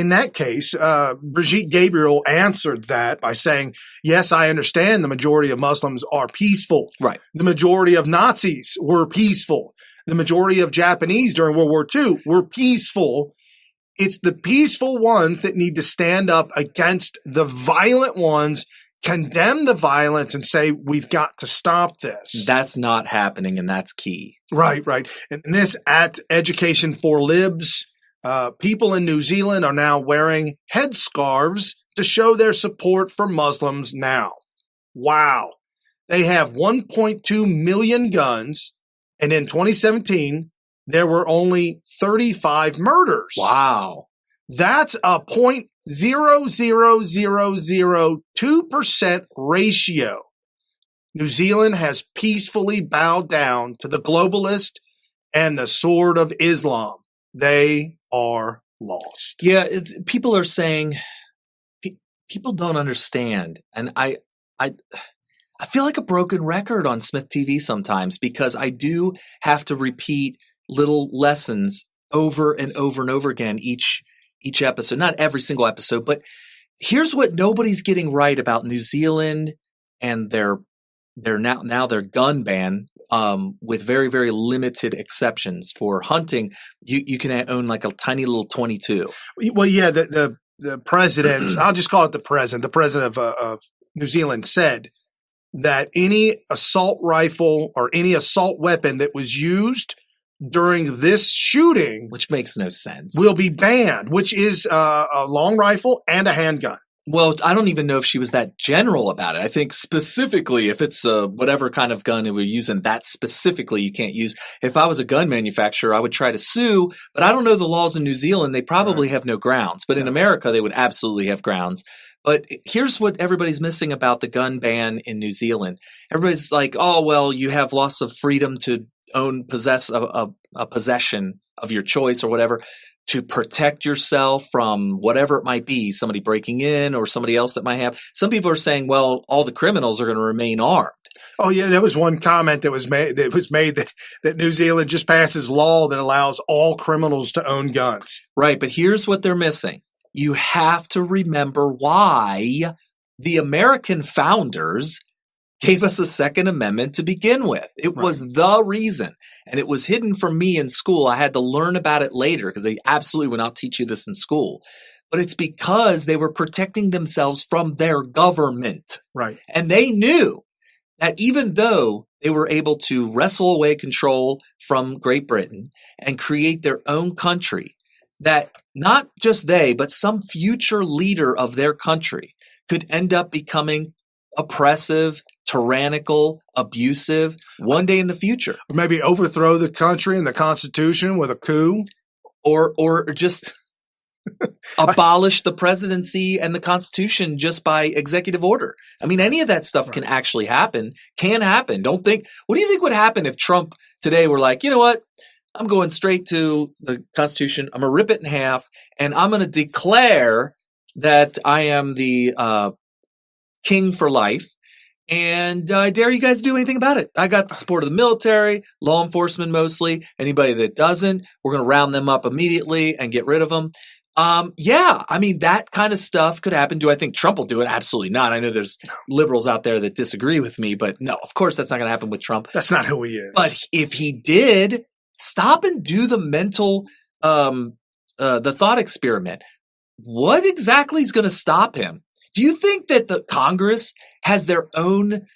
S2: that case, Brigitte Gabriel answered that by saying, yes, I understand the majority of Muslims are peaceful.
S3: Right.
S2: The majority of Nazis were peaceful. The majority of Japanese during World War II were peaceful. It's the peaceful ones that need to stand up against the violent ones, condemn the violence, and say, we've got to stop this.
S3: That's not happening, and that's key.
S2: Right. And this at Education for Libs, people in New Zealand are now wearing headscarves to show their support for Muslims now. Wow. They have 1.2 million guns, and in 2017, there were only 35 murders.
S3: Wow.
S2: That's a 0.00002% ratio. New Zealand has peacefully bowed down to the globalist and the sword of Islam. They are lost.
S3: Yeah, people are saying people don't understand, and I feel like a broken record on Smyth TV sometimes because I do have to repeat little lessons over and over and over again each episode. Not every single episode, but here's what nobody's getting right about New Zealand and their gun ban. With very, very limited exceptions for hunting, you can own like a tiny little 22.
S2: Well, yeah, the the president, I'll just call it the president of New Zealand said that any assault rifle or any assault weapon that was used during this shooting,
S3: which makes no sense,
S2: will be banned, which is a long rifle and a handgun.
S3: Well, I don't even know if she was that general about it. I think specifically if it's whatever kind of gun we're using, that specifically you can't use. If I was a gun manufacturer, I would try to sue, but I don't know the laws in New Zealand. They probably have no grounds. But in America, they would absolutely have grounds. But here's what everybody's missing about the gun ban in New Zealand. Everybody's like, oh, well, you have loss of freedom to possess a possession of your choice or whatever, to protect yourself from whatever it might be, somebody breaking in or somebody else that might have. Some people are saying, well, all the criminals are going to remain armed.
S2: Oh, yeah. There was one comment that was made that New Zealand just passes law that allows all criminals to own guns.
S3: Right. But here's what they're missing. You have to remember why the American founders gave us a Second Amendment to begin with. It was the reason. And it was hidden from me in school. I had to learn about it later because they absolutely would not teach you this in school. But it's because they were protecting themselves from their government.
S2: Right.
S3: And they knew that even though they were able to wrestle away control from Great Britain and create their own country, that not just they, but some future leader of their country could end up becoming oppressive, tyrannical, abusive one day in the future.
S2: Or maybe overthrow the country and the Constitution with a coup.
S3: Or just abolish the presidency and the Constitution just by executive order. I mean, any of that stuff can actually happen, can happen. What do you think would happen if Trump today were like, you know what? I'm going straight to the Constitution. I'm going to rip it in half and I'm going to declare that I am the king for life. And I dare you guys to do anything about it. I got the support of the military, law enforcement mostly. Anybody that doesn't, we're going to round them up immediately and get rid of them. Yeah, I mean, that kind of stuff could happen. Do I think Trump will do it? Absolutely not. I know there's liberals out there that disagree with me, but no, of course that's not going to happen with Trump.
S2: That's not who he is.
S3: But if he did, stop and do the mental, the thought experiment. What exactly is going to stop him? Do you think that the Congress has their own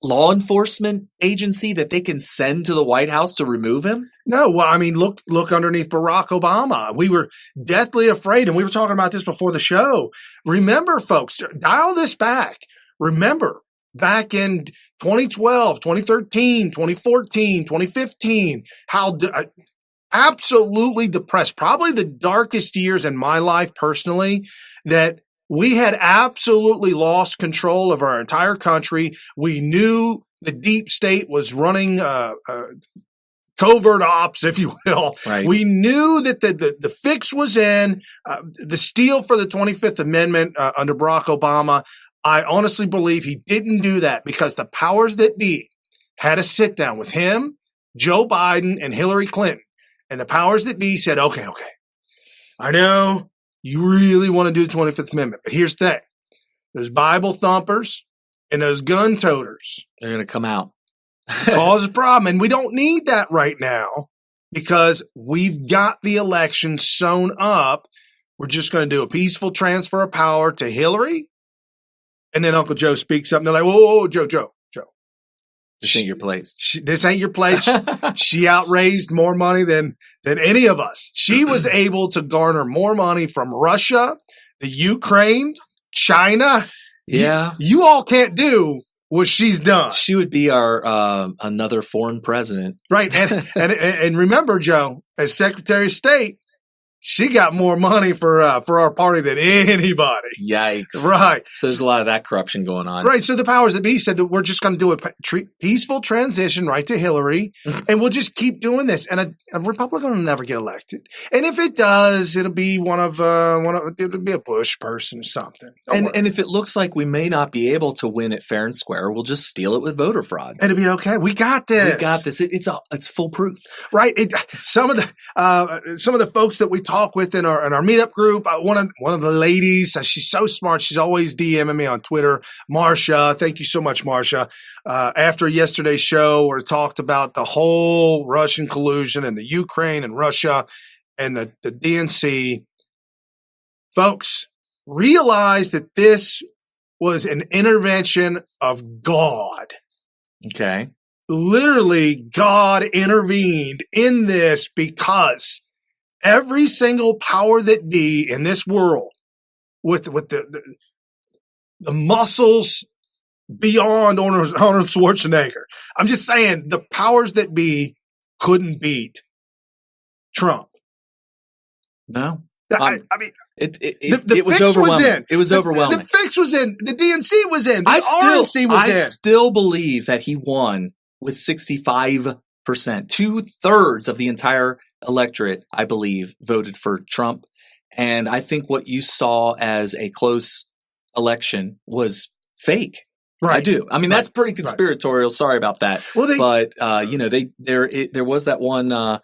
S3: law enforcement agency that they can send to the White House to remove him?
S2: No. Well, I mean, look underneath Barack Obama. We were deathly afraid, and we were talking about this before the show. Remember, folks, dial this back. Remember, back in 2012, 2013, 2014, 2015, how absolutely depressed, probably the darkest years in my life personally, that we had absolutely lost control of our entire country. We knew the deep state was running covert ops, if you will.
S3: Right.
S2: We knew that the fix was in. The steal for the 25th Amendment under Barack Obama, I honestly believe he didn't do that because the powers that be had a sit down with him, Joe Biden, and Hillary Clinton. And the powers that be said, okay, I know you really want to do the 25th Amendment, but here's the thing. Those Bible thumpers and those gun toters,
S3: they're going to come out.
S2: cause a problem. And we don't need that right now because we've got the election sewn up. We're just going to do a peaceful transfer of power to Hillary. And then Uncle Joe speaks up and they're like, whoa, Joe.
S3: This ain't your place.
S2: This ain't your place. She outraised more money than any of us. She was able to garner more money from Russia, the Ukraine, China.
S3: Yeah.
S2: You all can't do what she's done.
S3: She would be our another foreign president.
S2: Right. And remember, Joe, as Secretary of State, she got more money for our party than anybody.
S3: Yikes.
S2: Right.
S3: So there's a lot of that corruption going on.
S2: Right. So the powers that be said that we're just going to do a peaceful transition right to Hillary, and we'll just keep doing this. And a Republican will never get elected. And if it does, it'll be it'll be a Bush person or something.
S3: And if it looks like we may not be able to win it fair and square, we'll just steal it with voter fraud.
S2: It'll be okay. We got this.
S3: It's foolproof.
S2: Right. Some of the folks that we talk with in our meetup group, one of the ladies, she's so smart. She's always DMing me on Twitter. Marsha, thank you so much, Marsha. After yesterday's show, we talked about the whole Russian collusion and the Ukraine and Russia and the DNC. Folks, realize that this was an intervention of God.
S3: Okay.
S2: Literally, God intervened in this because every single power that be in this world with the muscles beyond Arnold Schwarzenegger. I'm just saying the powers that be couldn't beat Trump.
S3: No.
S2: I mean,
S3: it was
S2: fix
S3: overwhelming.
S2: was in.
S3: It was overwhelming.
S2: The fix was in. The DNC was in. The RNC was
S3: I
S2: in.
S3: still believe that he won with 65%. 2/3 of the entire electorate, I believe, voted for Trump. And I think what you saw as a close election was fake.
S2: Right.
S3: I do. I mean, that's pretty conspiratorial. Right. Sorry about that.
S2: Well,
S3: there was that one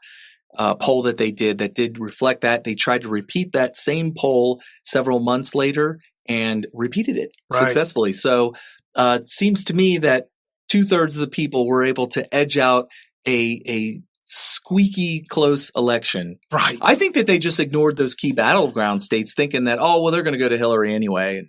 S3: poll that they did that did reflect that. They tried to repeat that same poll several months later and repeated it successfully. So it seems to me that 2/3 of the people were able to edge out a squeaky close election.
S2: Right.
S3: I think that they just ignored those key battleground states thinking that, they're going to go to Hillary anyway. And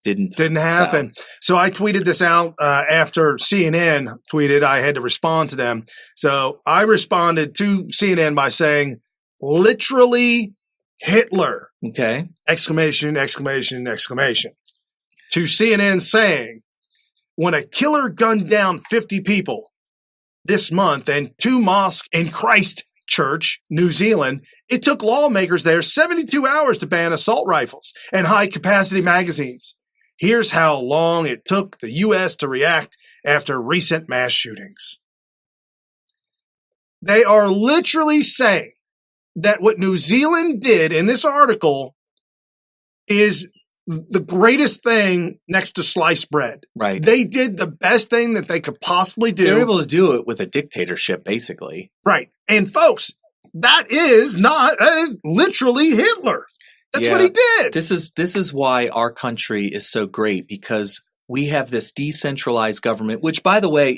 S3: didn't
S2: happen. So I tweeted this out after CNN tweeted. I had to respond to them. So I responded to CNN by saying, literally Hitler.
S3: Okay.
S2: Exclamation, exclamation, exclamation. To CNN saying, when a killer gunned down 50 people this month and 2 mosques in Christchurch, New Zealand, it took lawmakers there 72 hours to ban assault rifles and high-capacity magazines. Here's how long it took the U.S. to react after recent mass shootings. They are literally saying that what New Zealand did in this article is the greatest thing next to sliced bread.
S3: Right.
S2: They did the best thing that they could possibly do.
S3: They were able to do it with a dictatorship, basically.
S2: Right. And folks, that is literally Hitler. That's what he did.
S3: This is why our country is so great, because we have this decentralized government, which, by the way,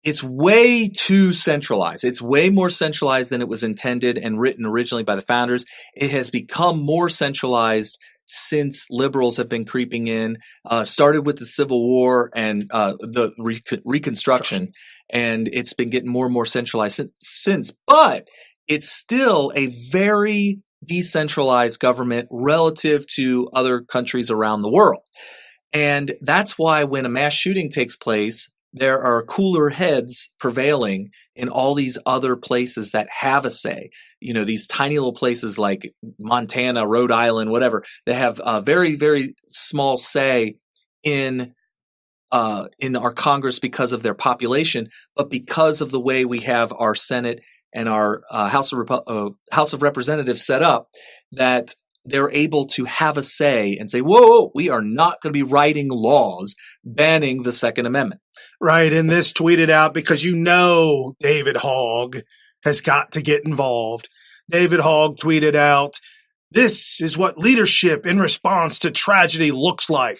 S3: it's way too centralized. It's way more centralized than it was intended and written originally by the founders. It has become more centralized since liberals have been creeping in, started with the Civil War and the Reconstruction, and it's been getting more and more centralized since. But it's still a very decentralized government relative to other countries around the world. And that's why when a mass shooting takes place, there are cooler heads prevailing in all these other places that have a say. You know, these tiny little places like Montana, Rhode Island, whatever, they have a very, very small say in our Congress because of their population, but because of the way we have our Senate and our House of Representatives set up, that they're able to have a say and say, whoa, we are not going to be writing laws banning the Second Amendment.
S2: Right. And this tweeted out because David Hogg has got to get involved. David Hogg tweeted out, "This is what leadership in response to tragedy looks like.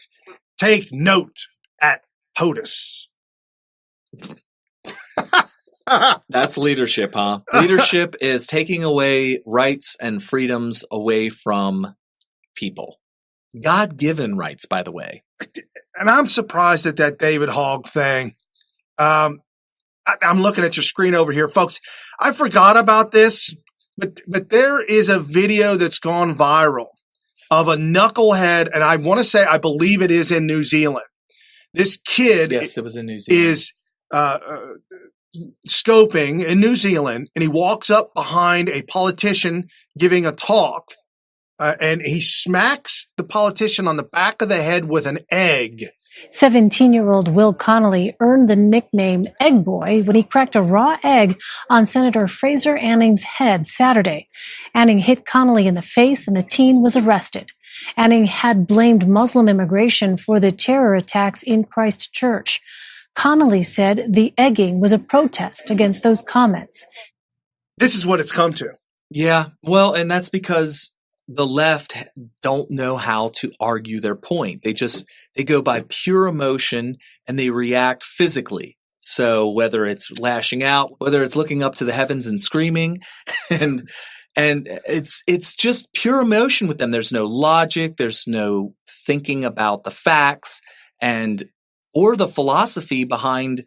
S2: Take note at POTUS."
S3: That's leadership, huh? Leadership is taking away rights and freedoms away from people. God-given rights, by the way.
S2: And I'm surprised at that David Hogg thing. I'm looking at your screen over here, folks. I forgot about this, but there is a video that's gone viral of a knucklehead, and I believe it is in New Zealand. This kid,
S3: yes, it was in New Zealand,
S2: is scoping in New Zealand, and he walks up behind a politician giving a talk, and he smacks the politician on the back of the head with an egg.
S7: 17-year-old Will Connolly earned the nickname Egg Boy when he cracked a raw egg on Senator Fraser Anning's head Saturday. Anning hit Connolly in the face and the teen was arrested. Anning had blamed Muslim immigration for the terror attacks in Christchurch. Connolly said the egging was a protest against those comments.
S2: This is what it's come to.
S3: Yeah, well, and that's because the left don't know how to argue their point. They go by pure emotion and they react physically. So whether it's lashing out, whether it's looking up to the heavens and screaming, and And it's just pure emotion with them. There's no logic. There's no thinking about the facts or the philosophy behind,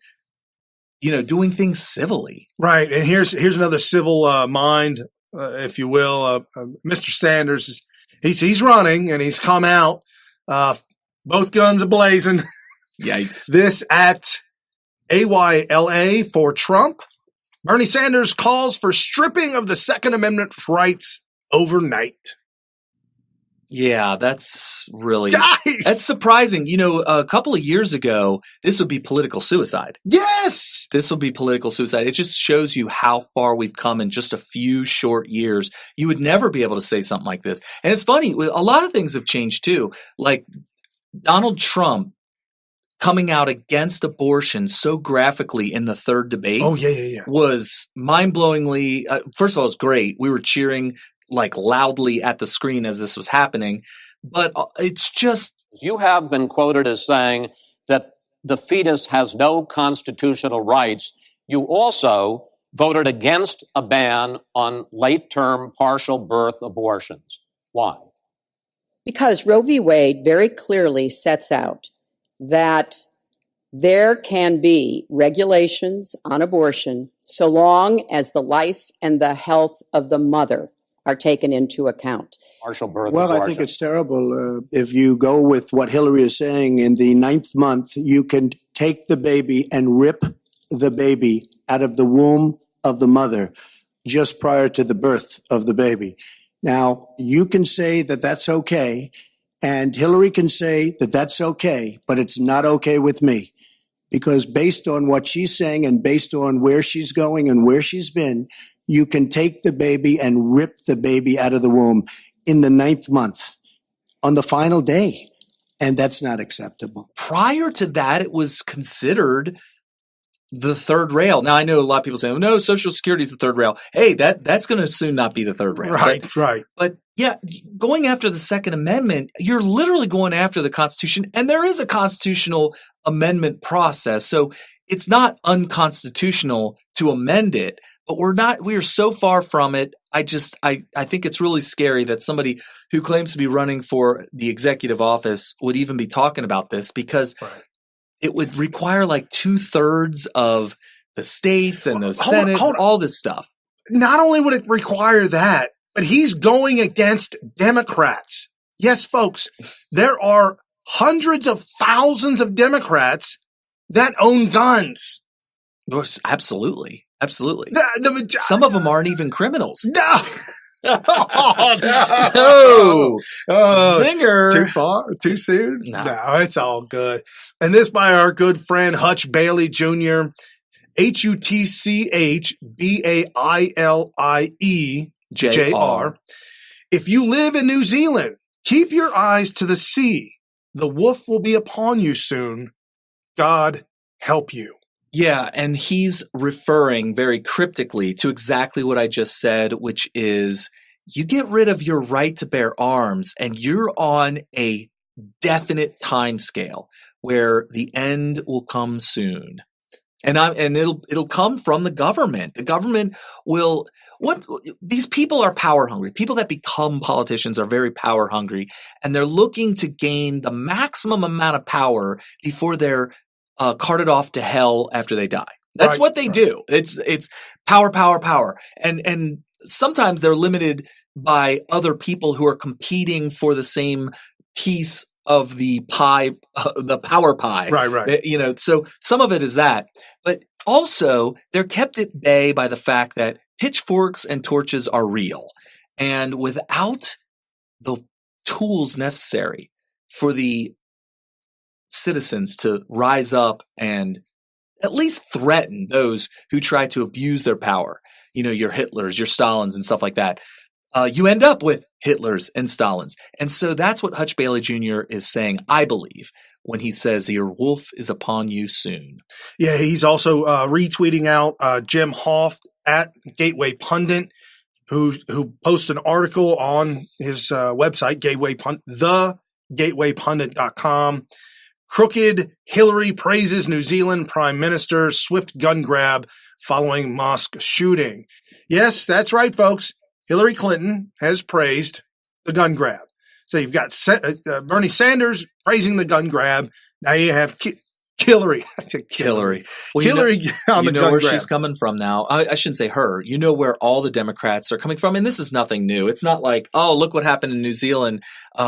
S3: doing things civilly.
S2: Right. And here's another civil mind, if you will. Mr. Sanders, he's running and he's come out, both guns a-blazing.
S3: Yikes.
S2: This at AYLA for Trump. Bernie Sanders calls for stripping of the Second Amendment rights overnight.
S3: Yeah, that's really
S2: Guys!
S3: That's surprising. A couple of years ago, this would be political suicide.
S2: Yes!
S3: This will be political suicide. It just shows you how far we've come in just a few short years. You would never be able to say something like this. And it's funny, a lot of things have changed too. Like Donald Trump coming out against abortion so graphically in the third debate.
S2: Oh, yeah.
S3: Was mind-blowingly, first of all, it was great. We were cheering like loudly at the screen as this was happening, but it's just.
S8: You have been quoted as saying that the fetus has no constitutional rights. You also voted against a ban on late-term partial birth abortions. Why?
S9: Because Roe v. Wade very clearly sets out that there can be regulations on abortion so long as the life and the health of the mother are taken into account.
S8: Partial birth
S5: Well,
S8: abortion.
S5: I think it's terrible. If you go with what Hillary is saying, in the 9th month, you can take the baby and rip the baby out of the womb of the mother just prior to the birth of the baby. Now, you can say that that's okay, and Hillary can say that that's okay, but it's not okay with me. Because based on what she's saying and based on where she's going and where she's been, you can take the baby and rip the baby out of the womb in the 9th month on the final day. And that's not acceptable.
S3: Prior to that, it was considered the third rail. Now, I know a lot of people say, oh, no, Social Security is the third rail. Hey, that's going to soon not be the third rail.
S2: Right.
S3: But yeah, going after the Second Amendment, you're literally going after the Constitution. And there is a constitutional amendment process. So it's not unconstitutional to amend it. But we are so far from it. I think it's really scary that somebody who claims to be running for the executive office would even be talking about this, because it would require like 2/3 of the states and the Senate, all this stuff.
S2: Not only would it require that, but he's going against Democrats. Yes, folks, there are hundreds of thousands of Democrats that own guns.
S3: Absolutely.
S2: Some
S3: of them aren't even criminals.
S2: No.
S3: Oh, zinger.
S2: Too far? Too soon?
S3: No,
S2: it's all good. And this by our good friend Hutch Bailey Jr., HutchBailieJr. If you live in New Zealand, keep your eyes to the sea. The wolf will be upon you soon. God help you.
S3: Yeah, and he's referring very cryptically to exactly what I just said, which is you get rid of your right to bear arms and you're on a definite time scale where the end will come soon. And it'll come from the government. The government will these people are power hungry. People that become politicians are very power hungry, and they're looking to gain the maximum amount of power before they're carted off to hell after they die. That's what they do. It's power. And sometimes they're limited by other people who are competing for the same piece of the pie, the power pie.
S2: Right.
S3: So some of it is that. But also they're kept at bay by the fact that pitchforks and torches are real. And without the tools necessary for the citizens to rise up and at least threaten those who try to abuse their power, your Hitlers, your Stalins and stuff like that, you end up with Hitlers and Stalins. And so that's what Hutch Bailey Jr. is saying, I believe, when he says your wolf is upon you soon.
S2: Yeah, he's also retweeting out Jim Hoft at Gateway Pundit, who posted an article on his website, thegatewaypundit.com. Crooked Hillary praises New Zealand Prime Minister swift gun grab following mosque shooting. Yes, that's right, folks. Hillary Clinton has praised the gun grab. So you've got Bernie Sanders praising the gun grab. Now you have Hillary.
S3: Hillary. Well,
S2: Hillary on the gun
S3: where
S2: grab.
S3: she's coming from now. I shouldn't say her. You know where all the Democrats are coming from. And this is nothing new. It's not like, oh, look what happened in New Zealand.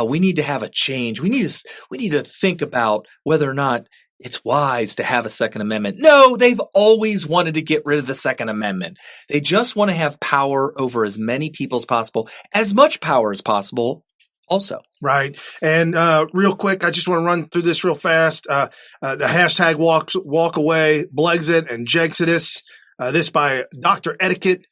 S3: We need to have a change. We need to think about whether or not it's wise to have a Second Amendment. No, they've always wanted to get rid of the Second Amendment. They just want to have power over as many people as possible, as much power as possible also.
S2: Right. And real quick, I just want to run through this real fast. The hashtag walk away, Blexit and Jexodus. This by Dr. Etiquette.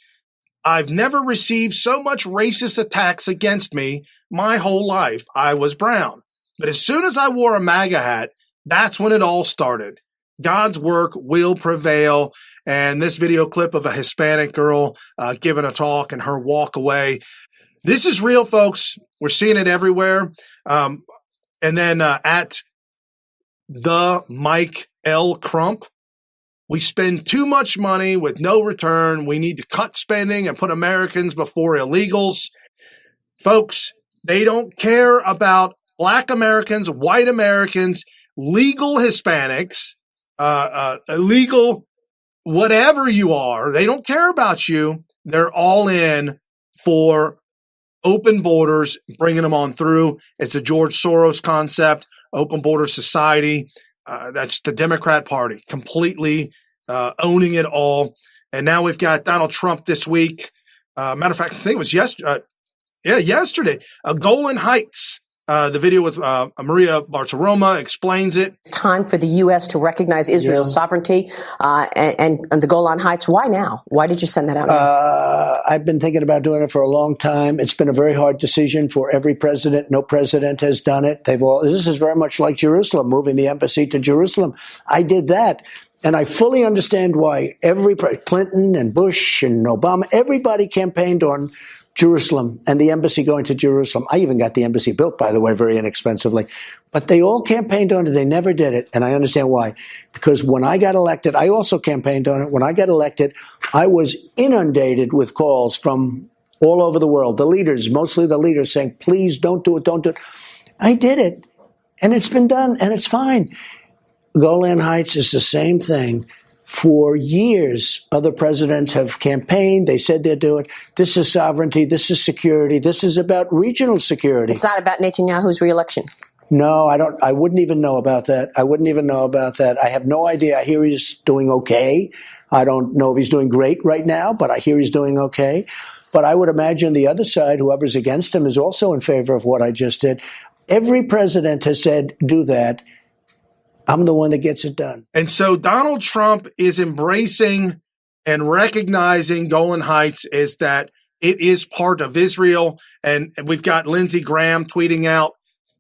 S2: I've never received so much racist attacks against me my whole life. I was brown. But as soon as I wore a MAGA hat, that's when it all started. God's work will prevail. And this video clip of a Hispanic girl giving a talk and her walk away. This is real, folks. We're seeing it everywhere. And then at the Mike L. Crump, we spend too much money with no return. We need to cut spending and put Americans before illegals. Folks, they don't care about Black Americans, white Americans, legal Hispanics, illegal whatever you are. They don't care about you. They're all in for open borders, bringing them on through. It's a George Soros concept, open border society. That's the Democrat Party completely owning it all. And now we've got Donald Trump this week. Matter of fact, I think it was yesterday. Golan Heights. The video with Maria Bartoromo explains it.
S4: It's time for the U.S. to recognize Israel's sovereignty and the Golan Heights. Why now? Why did you send that out?
S5: I've been thinking about doing it for a long time. It's been a very hard decision for every president. No president has done it. This is very much like Jerusalem, moving the embassy to Jerusalem. I did that. And I fully understand why Clinton and Bush and Obama, everybody campaigned on Jerusalem and the embassy going to Jerusalem. I even got the embassy built, by the way, very inexpensively. But they all campaigned on it. They never did it. And I understand why. Because when I got elected, I also campaigned on it. When I got elected, I was inundated with calls from all over the world. The leaders, mostly the leaders, saying, please don't do it, don't do it. I did it. And it's been done. And it's fine. Golan Heights is the same thing. For years, other presidents have campaigned. They said they'd do it. This is sovereignty. This is security. This is about regional security.
S4: It's not about Netanyahu's reelection.
S5: No, I wouldn't even know about that. I have no idea. I hear he's doing okay. I don't know if he's doing great right now, but I hear he's doing okay. But I would imagine the other side, whoever's against him, is also in favor of what I just did. Every president has said, do that. I'm the one that gets it done.
S2: And so Donald Trump is embracing and recognizing Golan Heights as that it is part of Israel. And we've got Lindsey Graham tweeting out,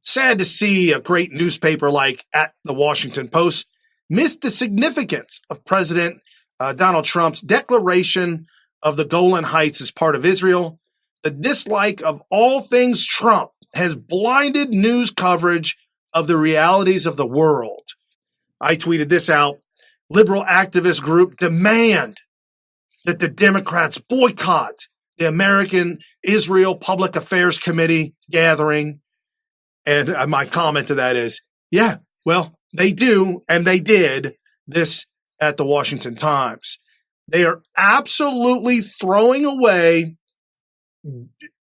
S2: sad to see a great newspaper like at the Washington Post miss the significance of President Donald Trump's declaration of the Golan Heights as part of Israel. The dislike of all things Trump has blinded news coverage of the realities of the world. I tweeted this out. Liberal activist group demand that the Democrats boycott the American Israel Public Affairs Committee gathering. And my comment to that is, yeah, well, they do, and they did this at the Washington Times. They are absolutely throwing away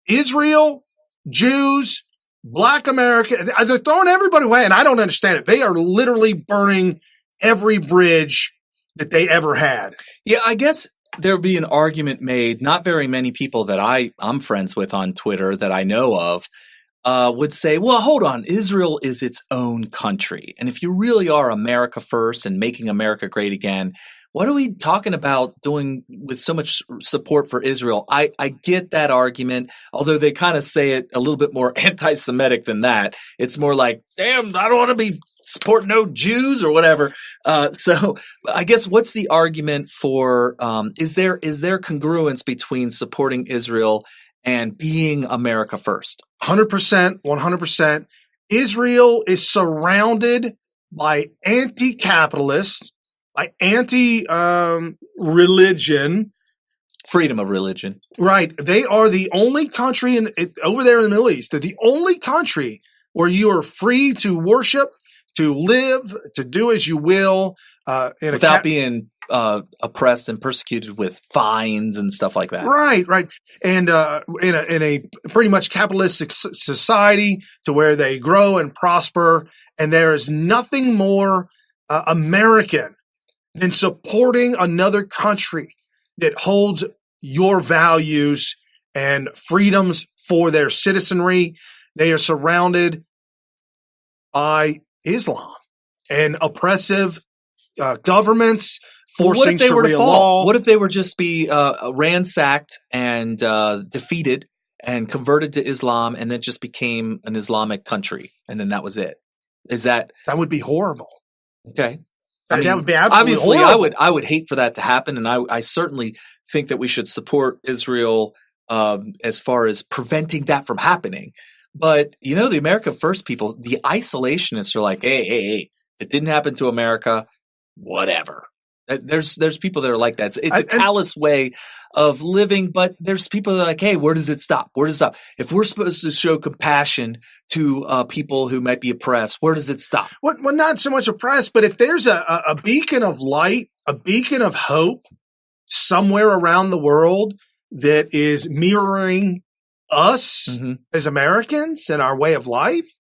S2: Israel, Jews, Black America. They're throwing everybody away, and I don't understand it. They are literally burning every bridge that they ever had.
S3: Yeah, I guess there'd be an argument made. Not very many people that I'm friends with on Twitter that I know of would say, well, hold on, Israel is its own country. And if you really are America first and making America great again, what are we talking about doing with so much support for Israel? I get that argument, although they kind of say it a little bit more anti-Semitic than that. It's more like, damn, I don't want to be supporting no Jews or whatever. So I guess what's the argument for, is there congruence between supporting Israel and being America first?
S2: 100%, 100%. Israel is surrounded by anti-capitalists, by anti-religion,
S3: Freedom of religion.
S2: Right. They are the only country over there in the Middle East. They're the only country where you are free to worship, to live, to do as you will,
S3: without being oppressed and persecuted with fines and stuff like that.
S2: Right. And in a pretty much capitalistic society to where they grow and prosper, and there is nothing more American than supporting another country that holds your values and freedoms for their citizenry. They are surrounded by Islam and oppressive governments forcing Sharia law.
S3: What if they were just be ransacked and defeated and converted to Islam and then just became an Islamic country and then that was it? That
S2: would be horrible.
S3: Okay.
S2: I mean, that would be absolutely
S3: obviously
S2: horrible.
S3: I would hate for that to happen, and I certainly think that we should support Israel as far as preventing that from happening. But the America First people, the isolationists, are like, hey, it didn't happen to America, whatever. There's people that are like that. It's a callous way of living, but there's people that are like, hey, where does it stop? Where does it stop? If we're supposed to show compassion to people who might be oppressed, where does it stop?
S2: Well, not so much oppressed, but if there's a beacon of light, a beacon of hope somewhere around the world that is mirroring us as Americans and our way of life,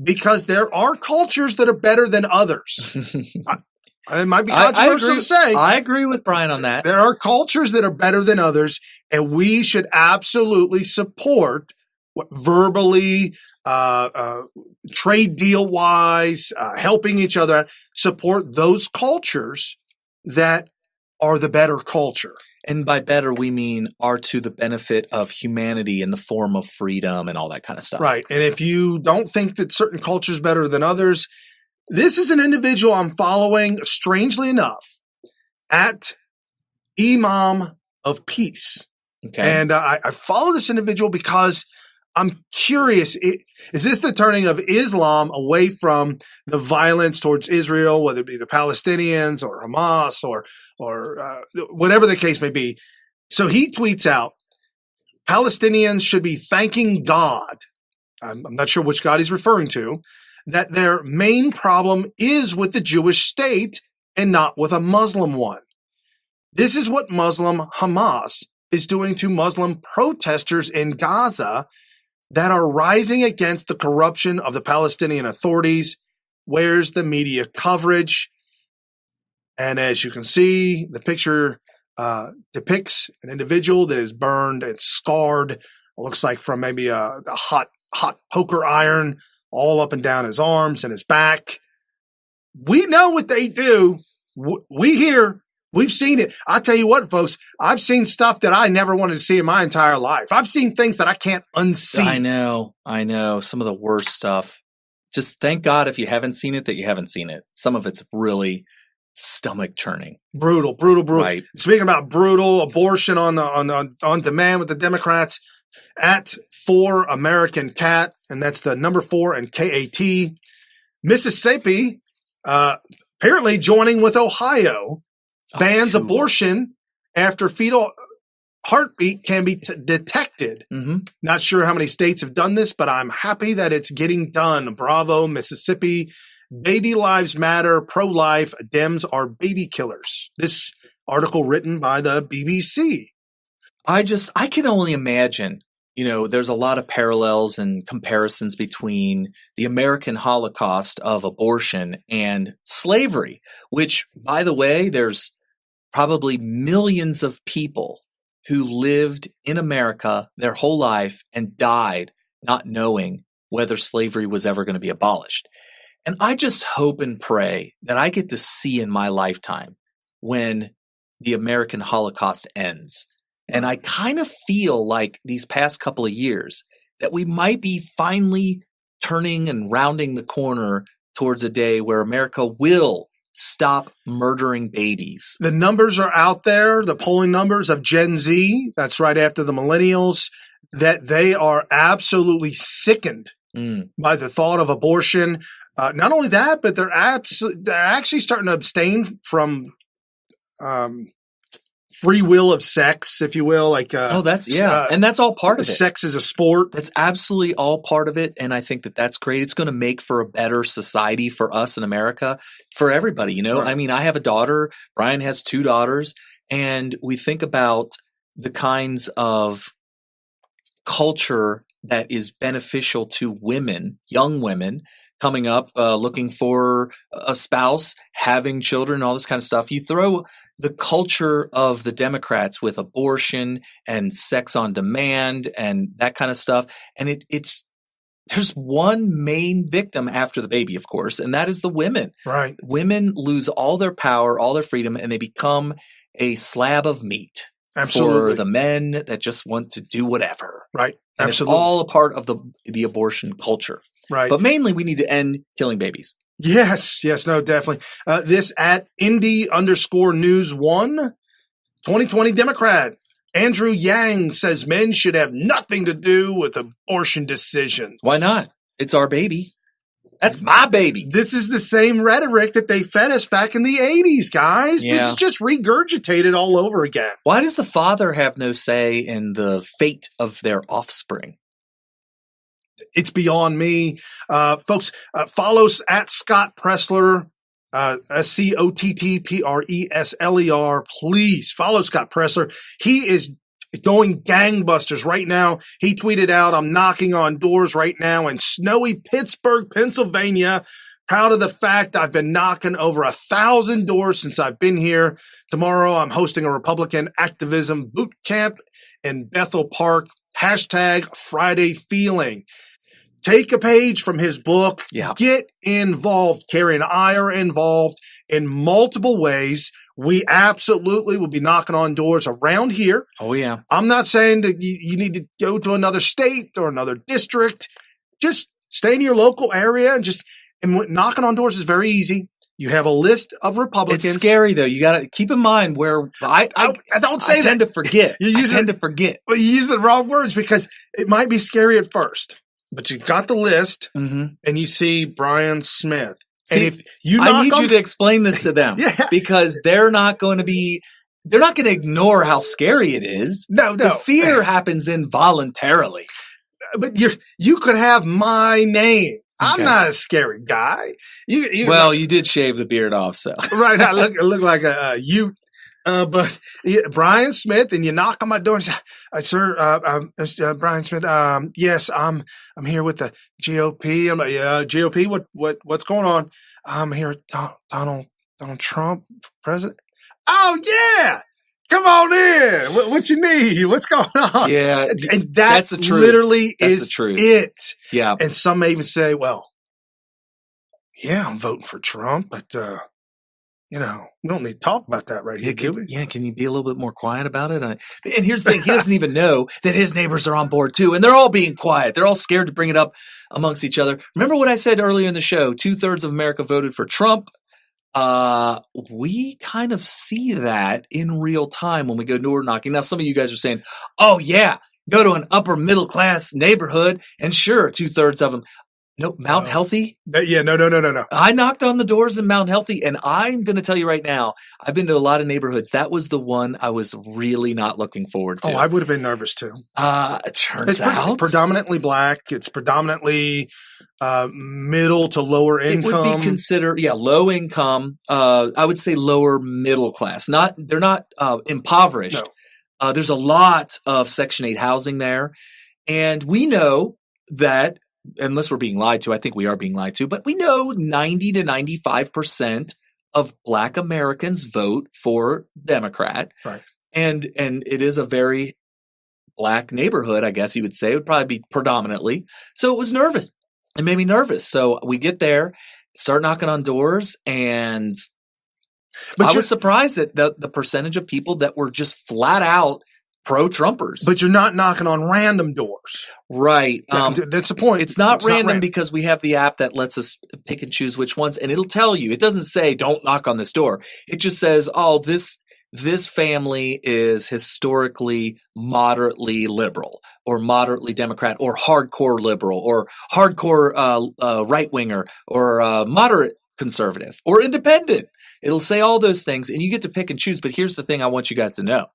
S2: because there are cultures that are better than others. It might be controversial to say.
S3: I agree with Brian on that.
S2: There are cultures that are better than others, and we should absolutely support verbally, trade deal wise, helping each other, support those cultures that are the better culture.
S3: And by better, we mean are to the benefit of humanity in the form of freedom and all that kind of stuff.
S2: Right. And if you don't think that certain cultures are better than others, this is an individual I'm following, strangely enough, at Imam of Peace.
S3: Okay.
S2: And I follow this individual because I'm curious, is this the turning of Islam away from the violence towards Israel, whether it be the Palestinians or Hamas or whatever the case may be? So he tweets out, Palestinians should be thanking God. I'm not sure which God he's referring to, that their main problem is with the Jewish state and not with a Muslim one. This is what Muslim Hamas is doing to Muslim protesters in Gaza that are rising against the corruption of the Palestinian authorities. Where's the media coverage? And as you can see, the picture depicts an individual that is burned and scarred. It looks like from maybe a hot poker iron all up and down his arms and his back. We know what they do. We hear. We've seen it. I tell you what, folks, I've seen stuff that I never wanted to see in my entire life. I've seen things that I can't unsee.
S3: I know. Some of the worst stuff. Just thank God if you haven't seen it that you haven't seen it. Some of it's really stomach churning.
S2: Brutal.
S3: Right.
S2: Speaking about brutal, abortion on demand with the Democrats, at 4 American Cat, and that's the number 4 and KAT. Mississippi apparently joining with Ohio. Bans abortion after fetal heartbeat can be detected. Not sure how many states have done this, but I'm happy that it's getting done. Bravo, Mississippi. Baby lives matter, pro-life, Dems are baby killers. This article written by the BBC.
S3: I can only imagine, there's a lot of parallels and comparisons between the American Holocaust of abortion and slavery, which, by the way, there's probably millions of people who lived in America their whole life and died not knowing whether slavery was ever going to be abolished. And I just hope and pray that I get to see in my lifetime when the American Holocaust ends. And I kind of feel like these past couple of years that we might be finally turning and rounding the corner towards a day where America will stop murdering babies.
S2: The numbers are out there, the polling numbers of Gen Z, that's right after the millennials, that they are absolutely sickened by the thought of abortion. Not only that, but they're actually starting to abstain from free will of sex, if you will. Like,
S3: and that's all part of it.
S2: Sex is a sport.
S3: That's absolutely all part of it. And I think that that's great. It's going to make for a better society for us in America, for everybody. Right. I mean, I have a daughter. Brian has 2 daughters. And we think about the kinds of culture that is beneficial to women, young women, coming up, looking for a spouse, having children, all this kind of stuff. You throw the culture of the Democrats with abortion and sex on demand and that kind of stuff. And there's one main victim after the baby, of course, and that is the women.
S2: Right.
S3: Women lose all their power, all their freedom, and they become a slab of meat.
S2: Absolutely.
S3: For the men that just want to do whatever.
S2: Right.
S3: And
S2: Absolutely.
S3: It's all a part of the abortion culture.
S2: Right.
S3: But mainly we need to end killing babies.
S2: Yes, no, definitely. This at Indy_News1, 2020 Democrat Andrew Yang says men should have nothing to do with abortion decisions.
S3: Why not? It's our baby. That's my baby.
S2: This is the same rhetoric that they fed us back in the 80s, guys.
S3: Yeah.
S2: This is just regurgitated all over again.
S3: Why does the father have no say in the fate of their offspring?
S2: It's beyond me. Folks, follow us at Scott Presler, SCOTTPRESLER. Please follow Scott Presler. He is going gangbusters right now. He tweeted out, I'm knocking on doors right now in snowy Pittsburgh, Pennsylvania. Proud of the fact I've been knocking over 1,000 doors since I've been here. Tomorrow, I'm hosting a Republican activism boot camp in Bethel Park. Hashtag Friday Feeling. Take a page from his book.
S3: Yeah.
S2: Get involved. Carrie and I are involved in multiple ways. We absolutely will be knocking on doors around here.
S3: Oh, yeah.
S2: I'm not saying that you need to go to another state or another district. Just stay in your local area and knocking on doors is very easy. You have a list of Republicans.
S3: It's scary, though. You got to keep in mind where I
S2: don't say
S3: I tend to forget. I tend to forget.
S2: But you use the wrong words because it might be scary at first. But you've got the list, and you see Brian Smyth.
S3: See,
S2: and if you
S3: I need you to explain this to them because they're not going to ignore how scary it is.
S2: No.
S3: The fear happens involuntarily.
S2: But you could have my name. I'm not a scary guy.
S3: You did shave the beard off, so.
S2: Right. I look like a Ute. But Brian Smyth, and you knock on my door and say, "Sir, Brian Smyth. Yes, I'm here with the GOP." I'm like, "Yeah, GOP. What's going on?" I'm here, Donald Trump, president. Oh yeah, come on in. What you need? What's going on?
S3: Yeah,
S2: and
S3: that's the truth.
S2: Literally
S3: that's
S2: is
S3: the truth.
S2: It.
S3: Yeah,
S2: and some may even say, "Well, yeah, I'm voting for Trump, but." We don't need to talk about that right here, do we?
S3: Yeah, can you be a little bit more quiet about it? And here's the thing. He doesn't even know that his neighbors are on board, too. And they're all being quiet. They're all scared to bring it up amongst each other. Remember what I said earlier in the show? 2/3 of America voted for Trump. We kind of see that in real time when we go door knocking. Now, some of you guys are saying, oh, yeah, go to an upper middle class neighborhood. And sure, 2/3 of them. No, Mount Healthy?
S2: Yeah, no.
S3: I knocked on the doors in Mount Healthy, and I'm going to tell you right now, I've been to a lot of neighborhoods. That was the one I was really not looking forward to.
S2: Oh, I would have been nervous too.
S3: It turns out.
S2: It's predominantly black. It's predominantly middle to lower income.
S3: It would be considered, low income. I would say lower middle class. They're not impoverished.
S2: No.
S3: There's a lot of Section 8 housing there, and we know that. Unless we're being lied to, I think we are being lied to, but we know 90 to 95% of Black Americans vote for Democrat.
S2: Right.
S3: And it is a very Black neighborhood, I guess you would say. It would probably be predominantly. So it was nervous. It made me nervous. So we get there, start knocking on doors, and I was surprised at the percentage of people that were just flat out pro-Trumpers.
S2: But you're not knocking on random doors.
S3: Right.
S2: That's the point.
S3: It's not random because we have the app that lets us pick and choose which ones, and it'll tell you. It doesn't say, don't knock on this door. It just says, oh, this family is historically moderately liberal or moderately Democrat or hardcore liberal or hardcore right-winger or moderate conservative or independent. It'll say all those things and you get to pick and choose. But here's the thing I want you guys to know.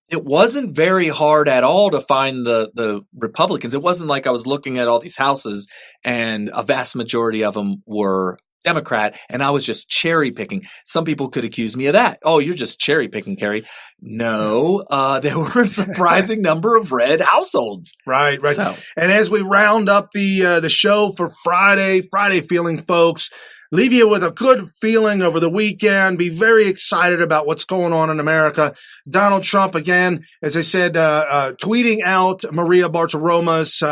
S3: It wasn't very hard at all to find the Republicans. It wasn't like I was looking at all these houses and a vast majority of them were Democrat and I was just cherry picking. Some people could accuse me of that. Oh, you're just cherry picking, Kerry. No, there were a surprising number of red households.
S2: Right.
S3: So.
S2: And as we round up the show for Friday feeling, folks, leave you with a good feeling over the weekend. Be very excited about what's going on in America. Donald Trump, again, as I said, tweeting out Maria Bartiromo's,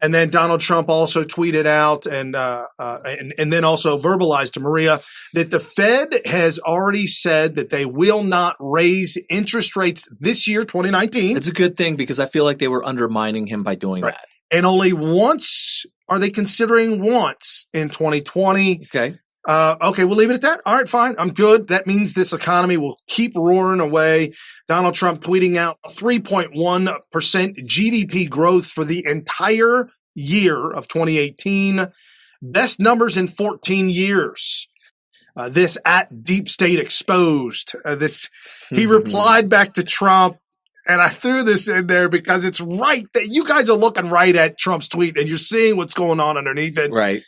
S2: and then Donald Trump also tweeted out and then also verbalized to Maria that the Fed has already said that they will not raise interest rates this year, 2019.
S3: It's a good thing because I feel like they were undermining him by doing that.
S2: And only once are they considering once in 2020.
S3: Okay.
S2: Okay, we'll leave it at that. All right, fine. I'm good. That means this economy will keep roaring away. Donald Trump tweeting out 3.1% GDP growth for the entire year of 2018. Best numbers in 14 years. This at Deep State Exposed. He replied back to Trump. And I threw this in there because it's right that you guys are looking right at Trump's tweet and you're seeing what's going on underneath it.
S3: Right.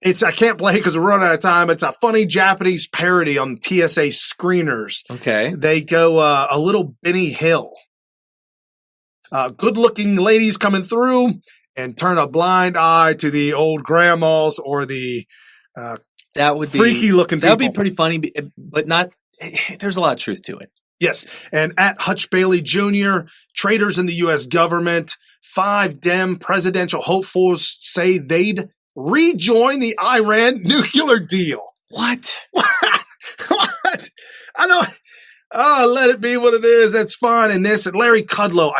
S2: I can't play it because we're running out of time. It's a funny Japanese parody on TSA screeners.
S3: Okay.
S2: They go a little Benny Hill. Good looking ladies coming through and turn a blind eye to the old grandmas or the
S3: that would be
S2: freaky looking people.
S3: That would be pretty funny, but not, there's a lot of truth to it.
S2: Yes. And at Hutch Bailey Jr., traitors in the U.S. government, 5 Dem presidential hopefuls say they'd rejoin the Iran nuclear deal.
S3: What?
S2: What? I don't. Oh, let it be what it is. That's fine. And Larry Kudlow,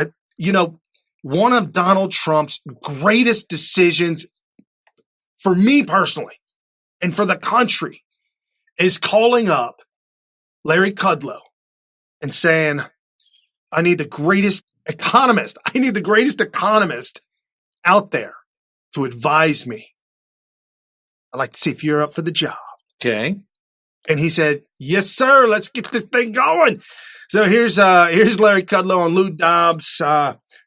S2: one of Donald Trump's greatest decisions for me personally and for the country is calling up Larry Kudlow and saying, I need the greatest economist. I need the greatest economist out there to advise me. I'd like to see if you're up for the job.
S3: Okay.
S2: And he said, yes, sir. Let's get this thing going. So here's Larry Kudlow on Lou Dobbs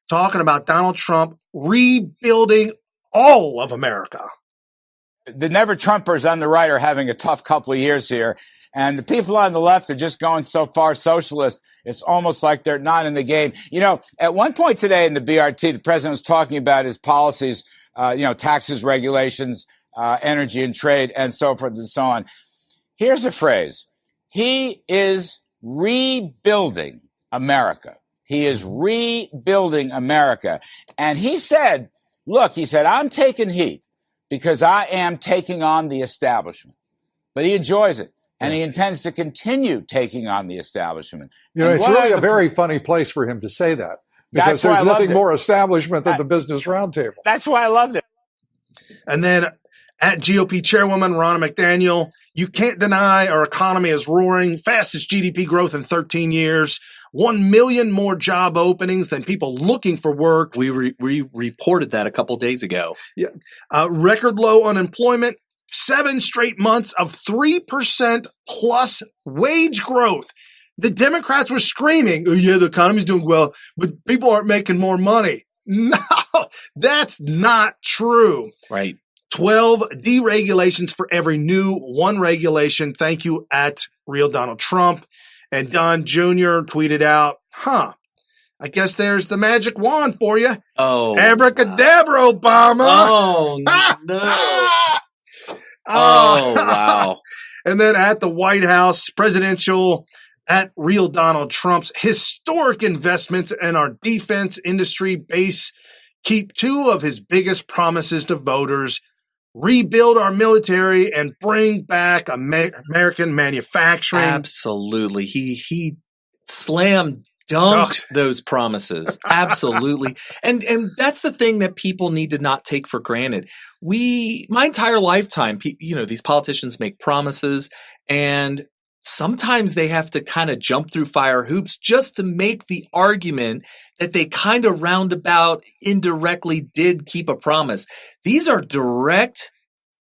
S2: talking about Donald Trump rebuilding all of America.
S10: The never Trumpers on the right are having a tough couple of years here. And the people on the left are just going so far socialist, it's almost like they're not in the game. At one point today in the BRT, the president was talking about his policies, taxes, regulations, energy and trade, and so forth and so on. Here's a phrase. He is rebuilding America. He is rebuilding America. And he said, I'm taking heat because I am taking on the establishment. But he enjoys it. And he intends to continue taking on the establishment.
S11: It's really a very funny place for him to say that. Because there's nothing more establishment than the Business Roundtable.
S10: That's why I loved it.
S2: And then at GOP chairwoman Ronna McDaniel, you can't deny our economy is roaring, fastest GDP growth in 13 years, 1 million more job openings than people looking for work.
S3: We reported that a couple days ago.
S2: Yeah, record low unemployment, 7 straight months of 3% plus wage growth. The Democrats were screaming, oh yeah, the economy's doing well, but people aren't making more money. No, that's not true.
S3: Right.
S2: 12 deregulations for every new 1 regulation. Thank you at Real Donald Trump. And Don Jr. tweeted out, I guess there's the magic wand for you.
S3: Oh.
S2: Abracadabra, Obama.
S3: Oh, no. Oh, wow.
S2: And then at the White House, presidential at Real Donald Trump's historic investments in our defense industry base keep 2 of his biggest promises to voters, rebuild our military and bring back American manufacturing.
S3: Absolutely. He slam dunked those promises. Absolutely. And that's the thing that people need to not take for granted. My entire lifetime, these politicians make promises and sometimes they have to kind of jump through fire hoops just to make the argument that they kind of roundabout indirectly did keep a promise. These are direct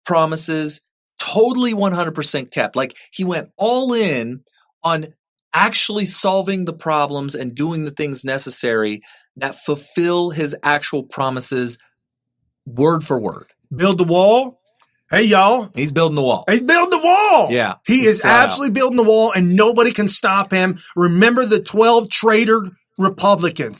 S3: promises totally 100% kept. Like, he went all in on actually solving the problems and doing the things necessary that fulfill his actual promises word for word.
S2: Build the wall. Hey, y'all.
S3: He's building the wall.
S2: He's building the wall.
S3: Yeah.
S2: He is absolutely building the wall, and nobody can stop him. Remember the 12 traitor Republicans,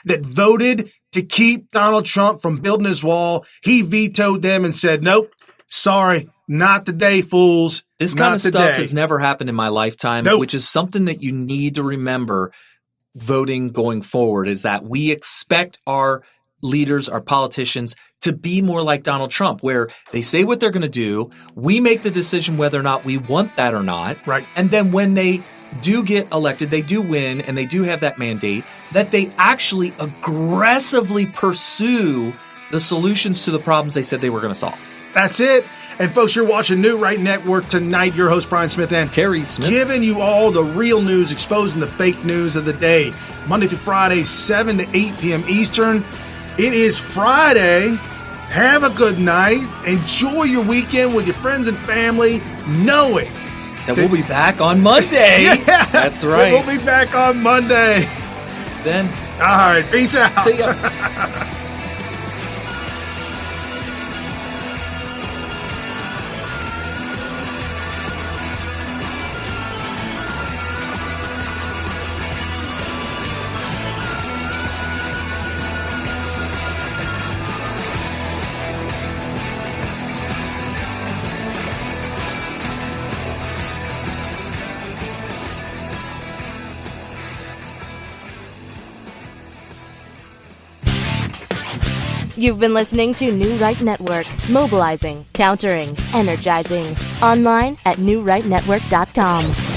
S2: that voted to keep Donald Trump from building his wall. He vetoed them and said, nope, sorry, not today, fools.
S3: This kind of stuff has never happened in my lifetime, which is something that you need to remember voting going forward, is that we expect our leaders, our politicians, to be more like Donald Trump, where they say what they're going to do. We make the decision whether or not we want that or not.
S2: Right.
S3: And then when they do get elected, they do win, and they do have that mandate, that they actually aggressively pursue the solutions to the problems they said they were going to solve.
S2: That's it. And folks, you're watching New Right Network tonight. Your host, Brian Smith and
S3: Carrie Smith,
S2: giving you all the real news, exposing the fake news of the day. Monday through Friday, 7 to 8 p.m. Eastern. It is Friday. Have a good night. Enjoy your weekend with your friends and family, knowing
S3: that we'll be back on Monday.
S2: Yeah,
S3: that's right.
S2: We'll be back on Monday.
S3: Then.
S2: All right. Peace out.
S3: See ya.
S1: You've been listening to New Right Network, mobilizing, countering, energizing. Online at newrightnetwork.com.